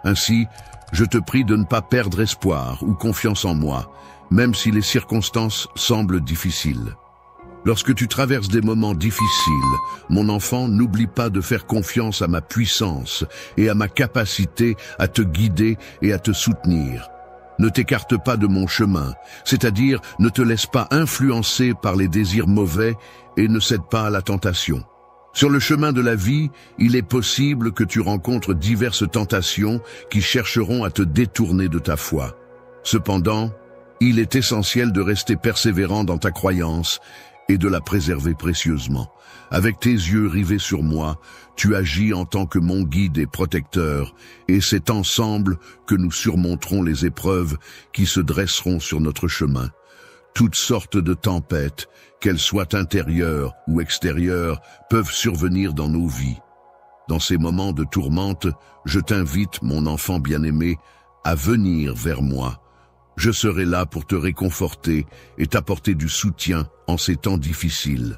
Ainsi, je te prie de ne pas perdre espoir ou confiance en moi, même si les circonstances semblent difficiles. Lorsque tu traverses des moments difficiles, mon enfant, n'oublie pas de faire confiance à ma puissance et à ma capacité à te guider et à te soutenir. Ne t'écarte pas de mon chemin, c'est-à-dire ne te laisse pas influencer par les désirs mauvais et ne cède pas à la tentation. Sur le chemin de la vie, il est possible que tu rencontres diverses tentations qui chercheront à te détourner de ta foi. Cependant, il est essentiel de rester persévérant dans ta croyance et de la préserver précieusement. Avec tes yeux rivés sur moi, tu agis en tant que mon guide et protecteur, et c'est ensemble que nous surmonterons les épreuves qui se dresseront sur notre chemin. Toutes sortes de tempêtes, qu'elles soient intérieures ou extérieures, peuvent survenir dans nos vies. Dans ces moments de tourmente, je t'invite, mon enfant bien-aimé, à venir vers moi. Je serai là pour te réconforter et t'apporter du soutien en ces temps difficiles.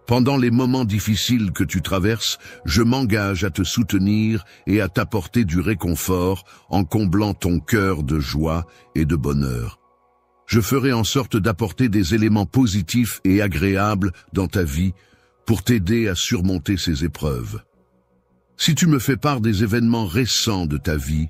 Pendant les moments difficiles que tu traverses, je m'engage à te soutenir et à t'apporter du réconfort en comblant ton cœur de joie et de bonheur. Je ferai en sorte d'apporter des éléments positifs et agréables dans ta vie pour t'aider à surmonter ces épreuves. Si tu me fais part des événements récents de ta vie,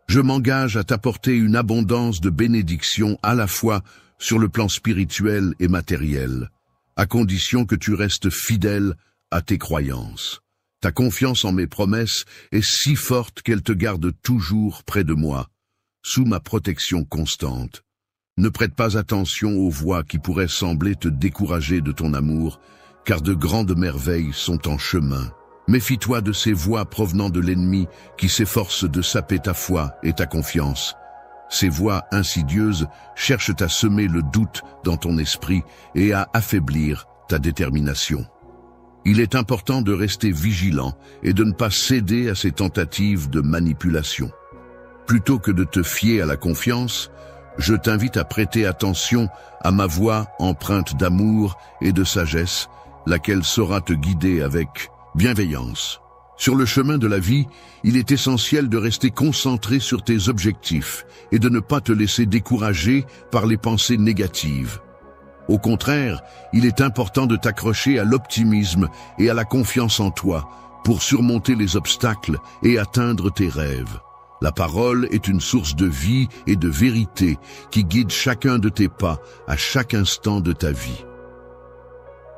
je m'engage à t'apporter une abondance de bénédictions à la fois sur le plan spirituel et matériel, à condition que tu restes fidèle à tes croyances. Ta confiance en mes promesses est si forte qu'elle te garde toujours près de moi, sous ma protection constante. Ne prête pas attention aux voix qui pourraient sembler te décourager de ton amour, car de grandes merveilles sont en chemin. Méfie-toi de ces voix provenant de l'ennemi qui s'efforcent de saper ta foi et ta confiance. Ces voix insidieuses cherchent à semer le doute dans ton esprit et à affaiblir ta détermination. Il est important de rester vigilant et de ne pas céder à ces tentatives de manipulation. Plutôt que de te fier à la confiance, je t'invite à prêter attention à ma voix empreinte d'amour et de sagesse, laquelle saura te guider avec bienveillance. Sur le chemin de la vie, il est essentiel de rester concentré sur tes objectifs et de ne pas te laisser décourager par les pensées négatives. Au contraire, il est important de t'accrocher à l'optimisme et à la confiance en toi pour surmonter les obstacles et atteindre tes rêves. La parole est une source de vie et de vérité qui guide chacun de tes pas à chaque instant de ta vie.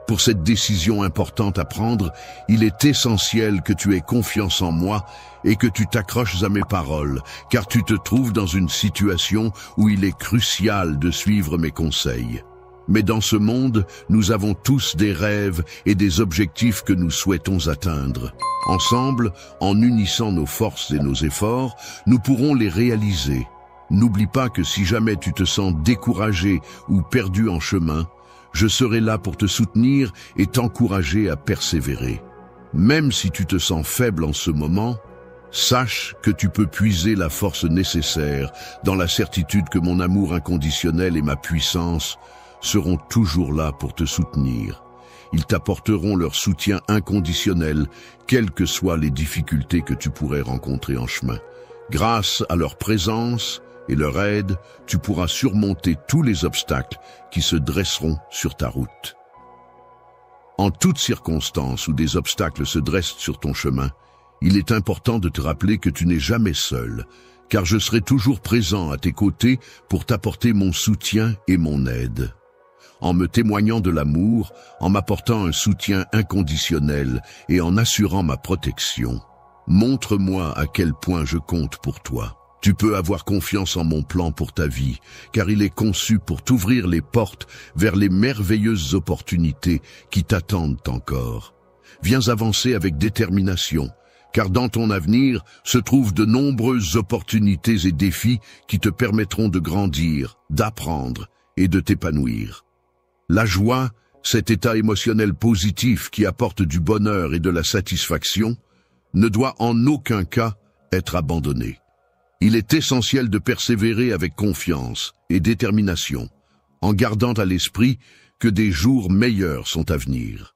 Pour cette décision importante à prendre, il est essentiel que tu aies confiance en moi et que tu t'accroches à mes paroles, car tu te trouves dans une situation où il est crucial de suivre mes conseils. Mais dans ce monde, nous avons tous des rêves et des objectifs que nous souhaitons atteindre. Ensemble, en unissant nos forces et nos efforts, nous pourrons les réaliser. N'oublie pas que si jamais tu te sens découragé ou perdu en chemin, je serai là pour te soutenir et t'encourager à persévérer. Même si tu te sens faible en ce moment, sache que tu peux puiser la force nécessaire dans la certitude que mon amour inconditionnel et ma puissance seront toujours là pour te soutenir. Ils t'apporteront leur soutien inconditionnel, quelles que soient les difficultés que tu pourrais rencontrer en chemin. Grâce à leur présence et leur aide, tu pourras surmonter tous les obstacles qui se dresseront sur ta route. En toutes circonstances où des obstacles se dressent sur ton chemin, il est important de te rappeler que tu n'es jamais seul, car je serai toujours présent à tes côtés pour t'apporter mon soutien et mon aide. En me témoignant de l'amour, en m'apportant un soutien inconditionnel et en assurant ma protection, montre-moi à quel point je compte pour toi. Tu peux avoir confiance en mon plan pour ta vie, car il est conçu pour t'ouvrir les portes vers les merveilleuses opportunités qui t'attendent encore. Viens avancer avec détermination, car dans ton avenir se trouvent de nombreuses opportunités et défis qui te permettront de grandir, d'apprendre et de t'épanouir. La joie, cet état émotionnel positif qui apporte du bonheur et de la satisfaction, ne doit en aucun cas être abandonné. Il est essentiel de persévérer avec confiance et détermination, en gardant à l'esprit que des jours meilleurs sont à venir.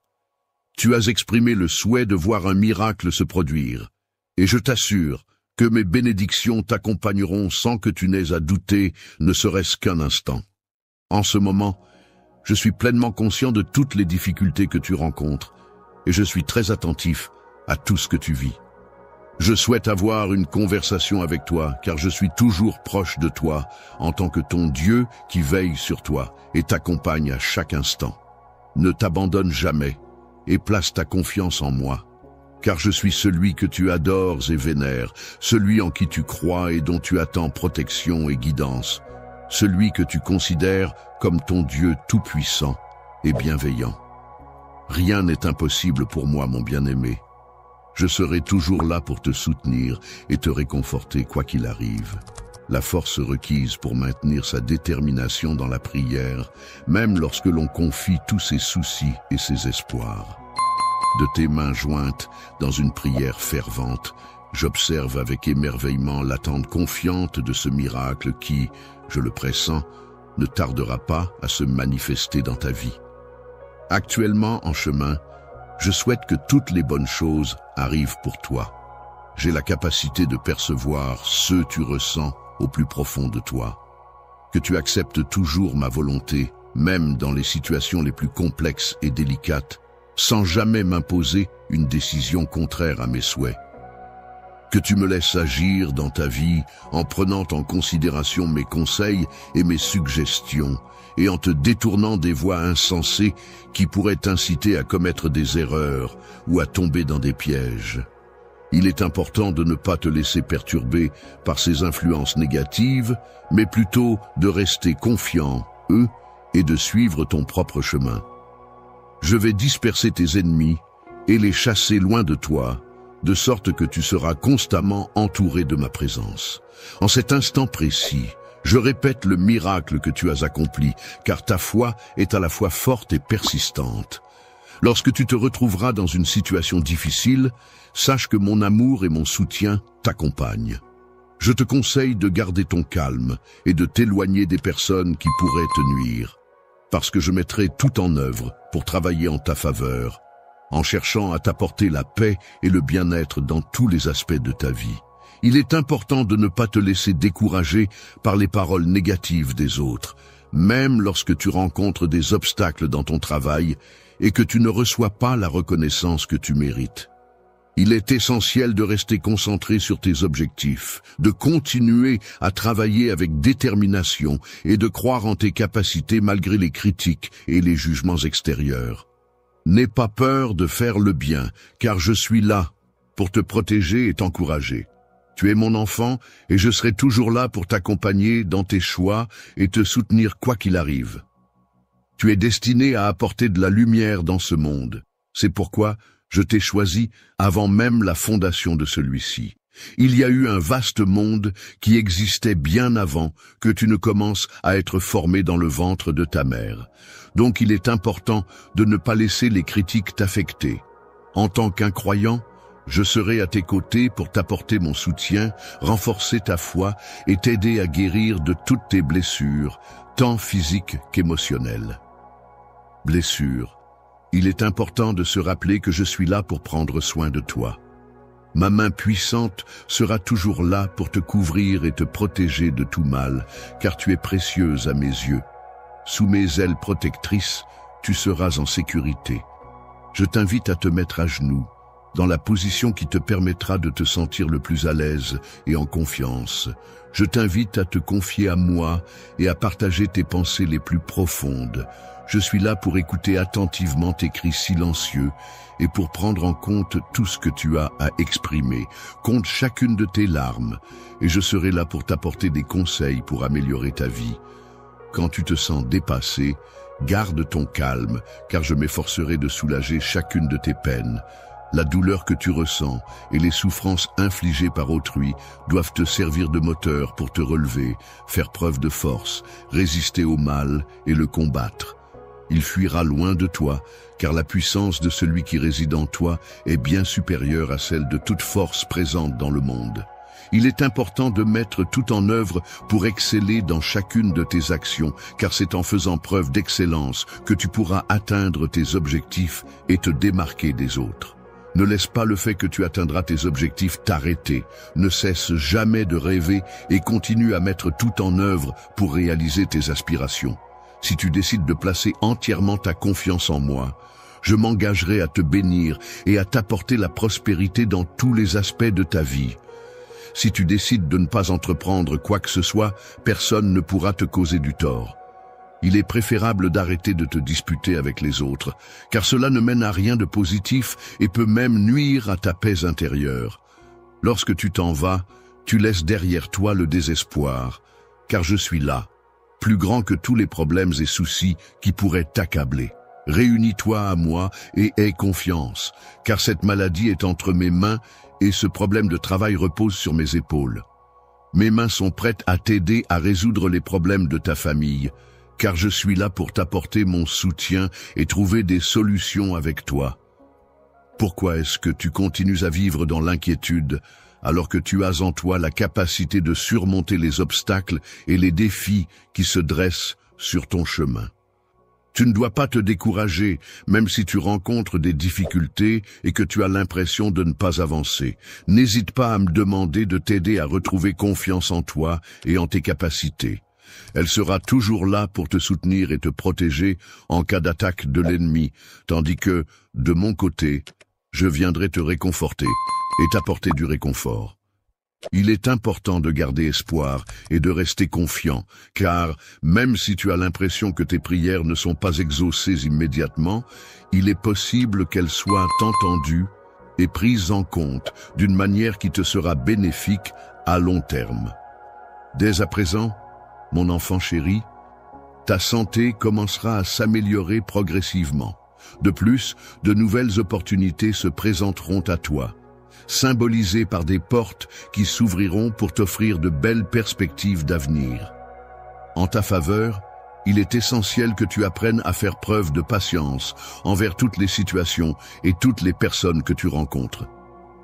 Tu as exprimé le souhait de voir un miracle se produire, et je t'assure que mes bénédictions t'accompagneront sans que tu n'aies à douter, ne serait-ce qu'un instant. En ce moment, je suis pleinement conscient de toutes les difficultés que tu rencontres et je suis très attentif à tout ce que tu vis. Je souhaite avoir une conversation avec toi car je suis toujours proche de toi en tant que ton Dieu qui veille sur toi et t'accompagne à chaque instant. Ne t'abandonne jamais et place ta confiance en moi, car je suis celui que tu adores et vénères, celui en qui tu crois et dont tu attends protection et guidance, celui que tu considères comme ton Dieu tout-puissant et bienveillant. Rien n'est impossible pour moi, mon bien-aimé. Je serai toujours là pour te soutenir et te réconforter quoi qu'il arrive. La force requise pour maintenir sa détermination dans la prière, même lorsque l'on confie tous ses soucis et ses espoirs. De tes mains jointes dans une prière fervente, j'observe avec émerveillement l'attente confiante de ce miracle qui, je le pressens, ne tardera pas à se manifester dans ta vie. Actuellement en chemin, je souhaite que toutes les bonnes choses arrivent pour toi. J'ai la capacité de percevoir ce que tu ressens au plus profond de toi. Que tu acceptes toujours ma volonté, même dans les situations les plus complexes et délicates, sans jamais m'imposer une décision contraire à mes souhaits. Que tu me laisses agir dans ta vie en prenant en considération mes conseils et mes suggestions et en te détournant des voies insensées qui pourraient t'inciter à commettre des erreurs ou à tomber dans des pièges. Il est important de ne pas te laisser perturber par ces influences négatives, mais plutôt de rester confiant, et de suivre ton propre chemin. Je vais disperser tes ennemis et les chasser loin de toi, de sorte que tu seras constamment entouré de ma présence. En cet instant précis, je répète le miracle que tu as accompli, car ta foi est à la fois forte et persistante. Lorsque tu te retrouveras dans une situation difficile, sache que mon amour et mon soutien t'accompagnent. Je te conseille de garder ton calme et de t'éloigner des personnes qui pourraient te nuire, parce que je mettrai tout en œuvre pour travailler en ta faveur, en cherchant à t'apporter la paix et le bien-être dans tous les aspects de ta vie. Il est important de ne pas te laisser décourager par les paroles négatives des autres, même lorsque tu rencontres des obstacles dans ton travail et que tu ne reçois pas la reconnaissance que tu mérites. Il est essentiel de rester concentré sur tes objectifs, de continuer à travailler avec détermination et de croire en tes capacités malgré les critiques et les jugements extérieurs. N'aie pas peur de faire le bien, car je suis là pour te protéger et t'encourager. Tu es mon enfant et je serai toujours là pour t'accompagner dans tes choix et te soutenir quoi qu'il arrive. Tu es destiné à apporter de la lumière dans ce monde. C'est pourquoi je t'ai choisi avant même la fondation de celui-ci. Il y a eu un vaste monde qui existait bien avant que tu ne commences à être formé dans le ventre de ta mère. Donc il est important de ne pas laisser les critiques t'affecter. En tant qu'un croyant, je serai à tes côtés pour t'apporter mon soutien, renforcer ta foi et t'aider à guérir de toutes tes blessures, tant physiques qu'émotionnelles. Blessures. Il est important de se rappeler que je suis là pour prendre soin de toi. Ma main puissante sera toujours là pour te couvrir et te protéger de tout mal, car tu es précieuse à mes yeux. Sous mes ailes protectrices, tu seras en sécurité. Je t'invite à te mettre à genoux, dans la position qui te permettra de te sentir le plus à l'aise et en confiance. Je t'invite à te confier à moi et à partager tes pensées les plus profondes. Je suis là pour écouter attentivement tes cris silencieux et pour prendre en compte tout ce que tu as à exprimer. Compte chacune de tes larmes et je serai là pour t'apporter des conseils pour améliorer ta vie. Quand tu te sens dépassé, garde ton calme, car je m'efforcerai de soulager chacune de tes peines. La douleur que tu ressens et les souffrances infligées par autrui doivent te servir de moteur pour te relever, faire preuve de force, résister au mal et le combattre. Il fuira loin de toi, car la puissance de celui qui réside en toi est bien supérieure à celle de toute force présente dans le monde. Il est important de mettre tout en œuvre pour exceller dans chacune de tes actions, car c'est en faisant preuve d'excellence que tu pourras atteindre tes objectifs et te démarquer des autres. Ne laisse pas le fait que tu atteindras tes objectifs t'arrêter. Ne cesse jamais de rêver et continue à mettre tout en œuvre pour réaliser tes aspirations. Si tu décides de placer entièrement ta confiance en moi, je m'engagerai à te bénir et à t'apporter la prospérité dans tous les aspects de ta vie. Si tu décides de ne pas entreprendre quoi que ce soit, personne ne pourra te causer du tort. Il est préférable d'arrêter de te disputer avec les autres, car cela ne mène à rien de positif et peut même nuire à ta paix intérieure. Lorsque tu t'en vas, tu laisses derrière toi le désespoir, car je suis là, plus grand que tous les problèmes et soucis qui pourraient t'accabler. Réunis-toi à moi et aie confiance, car cette maladie est entre mes mains et ce problème de travail repose sur mes épaules. Mes mains sont prêtes à t'aider à résoudre les problèmes de ta famille, car je suis là pour t'apporter mon soutien et trouver des solutions avec toi. Pourquoi est-ce que tu continues à vivre dans l'inquiétude, alors que tu as en toi la capacité de surmonter les obstacles et les défis qui se dressent sur ton chemin? Tu ne dois pas te décourager, même si tu rencontres des difficultés et que tu as l'impression de ne pas avancer. N'hésite pas à me demander de t'aider à retrouver confiance en toi et en tes capacités. Elle sera toujours là pour te soutenir et te protéger en cas d'attaque de l'ennemi, tandis que, de mon côté, je viendrai te réconforter et t'apporter du réconfort. Il est important de garder espoir et de rester confiant, car même si tu as l'impression que tes prières ne sont pas exaucées immédiatement, il est possible qu'elles soient entendues et prises en compte d'une manière qui te sera bénéfique à long terme. Dès à présent, mon enfant chéri, ta santé commencera à s'améliorer progressivement. De plus, de nouvelles opportunités se présenteront à toi, symbolisées par des portes qui s'ouvriront pour t'offrir de belles perspectives d'avenir. En ta faveur, il est essentiel que tu apprennes à faire preuve de patience envers toutes les situations et toutes les personnes que tu rencontres.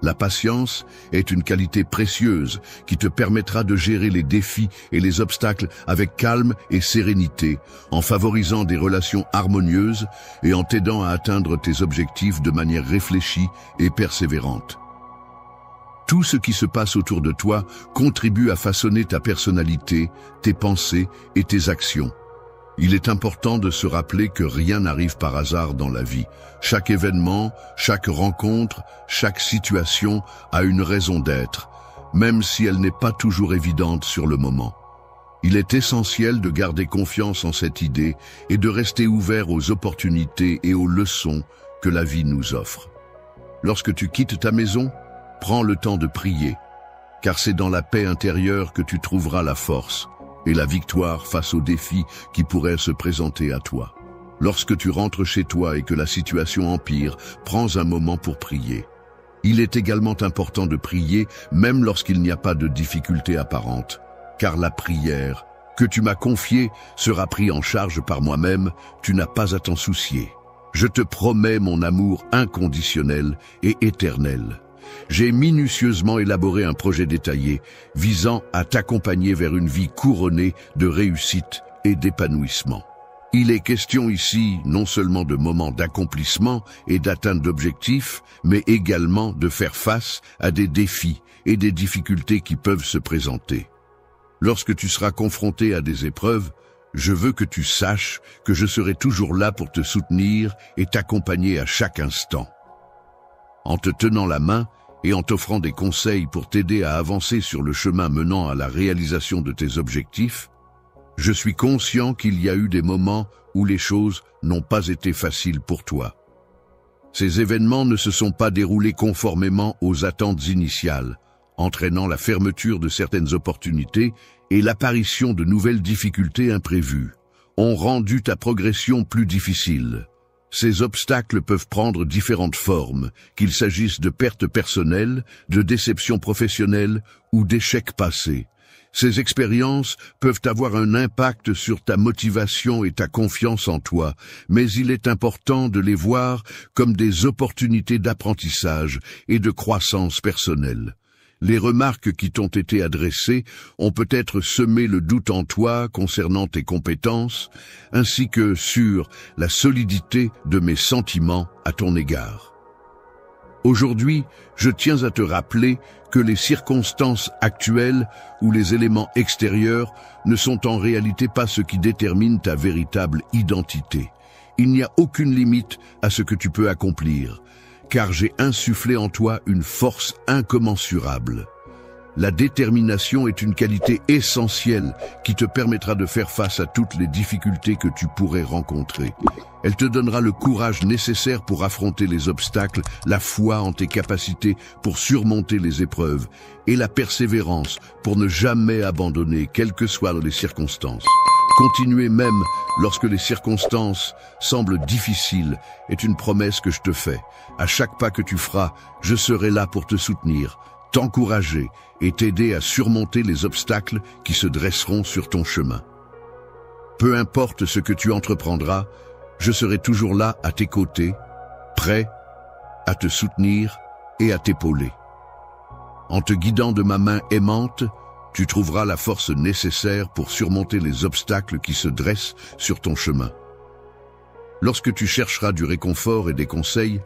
La patience est une qualité précieuse qui te permettra de gérer les défis et les obstacles avec calme et sérénité, en favorisant des relations harmonieuses et en t'aidant à atteindre tes objectifs de manière réfléchie et persévérante. Tout ce qui se passe autour de toi contribue à façonner ta personnalité, tes pensées et tes actions. Il est important de se rappeler que rien n'arrive par hasard dans la vie. Chaque événement, chaque rencontre, chaque situation a une raison d'être, même si elle n'est pas toujours évidente sur le moment. Il est essentiel de garder confiance en cette idée et de rester ouvert aux opportunités et aux leçons que la vie nous offre. Lorsque tu quittes ta maison, prends le temps de prier, car c'est dans la paix intérieure que tu trouveras la force et la victoire face aux défis qui pourraient se présenter à toi. Lorsque tu rentres chez toi et que la situation empire, prends un moment pour prier. Il est également important de prier même lorsqu'il n'y a pas de difficulté apparente, car la prière que tu m'as confiée sera prise en charge par moi-même, tu n'as pas à t'en soucier. Je te promets mon amour inconditionnel et éternel. J'ai minutieusement élaboré un projet détaillé visant à t'accompagner vers une vie couronnée de réussite et d'épanouissement. Il est question ici non seulement de moments d'accomplissement et d'atteinte d'objectifs, mais également de faire face à des défis et des difficultés qui peuvent se présenter. Lorsque tu seras confronté à des épreuves, je veux que tu saches que je serai toujours là pour te soutenir et t'accompagner à chaque instant. En te tenant la main et en t'offrant des conseils pour t'aider à avancer sur le chemin menant à la réalisation de tes objectifs, je suis conscient qu'il y a eu des moments où les choses n'ont pas été faciles pour toi. Ces événements ne se sont pas déroulés conformément aux attentes initiales, entraînant la fermeture de certaines opportunités et l'apparition de nouvelles difficultés imprévues, ont rendu ta progression plus difficile. Ces obstacles peuvent prendre différentes formes, qu'il s'agisse de pertes personnelles, de déceptions professionnelles ou d'échecs passés. Ces expériences peuvent avoir un impact sur ta motivation et ta confiance en toi, mais il est important de les voir comme des opportunités d'apprentissage et de croissance personnelle. Les remarques qui t'ont été adressées ont peut-être semé le doute en toi concernant tes compétences, ainsi que sur la solidité de mes sentiments à ton égard. Aujourd'hui, je tiens à te rappeler que les circonstances actuelles ou les éléments extérieurs ne sont en réalité pas ce qui détermine ta véritable identité. Il n'y a aucune limite à ce que tu peux accomplir, car j'ai insufflé en toi une force incommensurable. La détermination est une qualité essentielle qui te permettra de faire face à toutes les difficultés que tu pourrais rencontrer. Elle te donnera le courage nécessaire pour affronter les obstacles, la foi en tes capacités pour surmonter les épreuves et la persévérance pour ne jamais abandonner, quelles que soient les circonstances. Continuer même lorsque les circonstances semblent difficiles est une promesse que je te fais. À chaque pas que tu feras, je serai là pour te soutenir, t'encourager et t'aider à surmonter les obstacles qui se dresseront sur ton chemin. Peu importe ce que tu entreprendras, je serai toujours là à tes côtés, prêt à te soutenir et à t'épauler. En te guidant de ma main aimante, tu trouveras la force nécessaire pour surmonter les obstacles qui se dressent sur ton chemin. Lorsque tu chercheras du réconfort et des conseils,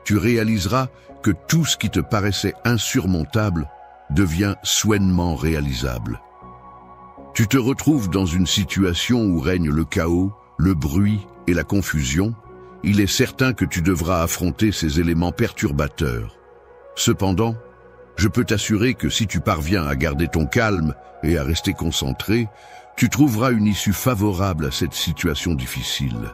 tu réaliseras que tout ce qui te paraissait insurmontable devient soudainement réalisable. Tu te retrouves dans une situation où règne le chaos, le bruit et la confusion. Il est certain que tu devras affronter ces éléments perturbateurs. Cependant, je peux t'assurer que si tu parviens à garder ton calme et à rester concentré, tu trouveras une issue favorable à cette situation difficile.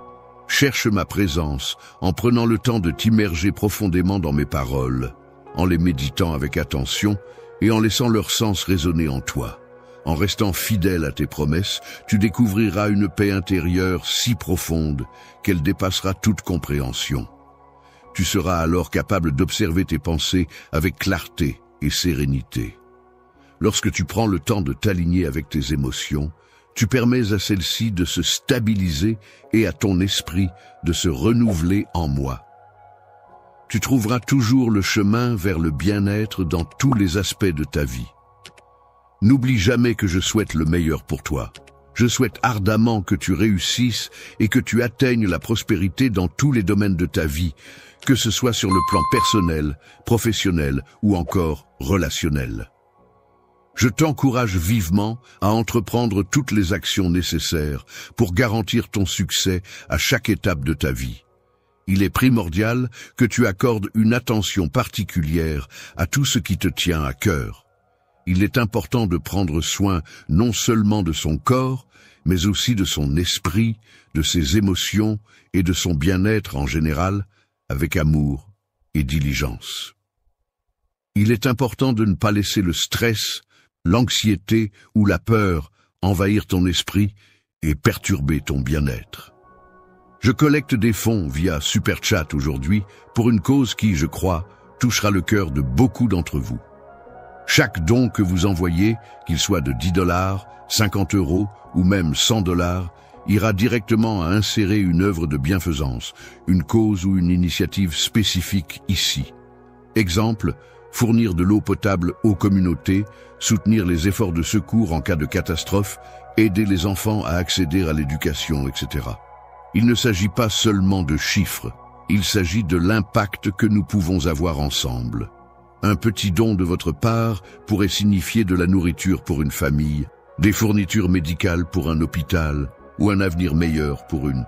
Cherche ma présence en prenant le temps de t'immerger profondément dans mes paroles, en les méditant avec attention et en laissant leur sens résonner en toi. En restant fidèle à tes promesses, tu découvriras une paix intérieure si profonde qu'elle dépassera toute compréhension. Tu seras alors capable d'observer tes pensées avec clarté et sérénité. Lorsque tu prends le temps de t'aligner avec tes émotions, tu permets à celles-ci de se stabiliser et à ton esprit de se renouveler en moi. Tu trouveras toujours le chemin vers le bien-être dans tous les aspects de ta vie. N'oublie jamais que je souhaite le meilleur pour toi. Je souhaite ardemment que tu réussisses et que tu atteignes la prospérité dans tous les domaines de ta vie, que ce soit sur le plan personnel, professionnel ou encore relationnel. Je t'encourage vivement à entreprendre toutes les actions nécessaires pour garantir ton succès à chaque étape de ta vie. Il est primordial que tu accordes une attention particulière à tout ce qui te tient à cœur. Il est important de prendre soin non seulement de son corps, mais aussi de son esprit, de ses émotions et de son bien-être en général, avec amour et diligence. Il est important de ne pas laisser le stress, l'anxiété ou la peur envahir ton esprit et perturber ton bien-être. Je collecte des fonds via Super Chat aujourd'hui pour une cause qui, je crois, touchera le cœur de beaucoup d'entre vous. Chaque don que vous envoyez, qu'il soit de 10 $, 50 € ou même 100 $, ira directement à insérer une œuvre de bienfaisance, une cause ou une initiative spécifique ici. Exemple, fournir de l'eau potable aux communautés, soutenir les efforts de secours en cas de catastrophe, aider les enfants à accéder à l'éducation, etc. Il ne s'agit pas seulement de chiffres, il s'agit de l'impact que nous pouvons avoir ensemble. Un petit don de votre part pourrait signifier de la nourriture pour une famille, des fournitures médicales pour un hôpital ou un avenir meilleur pour une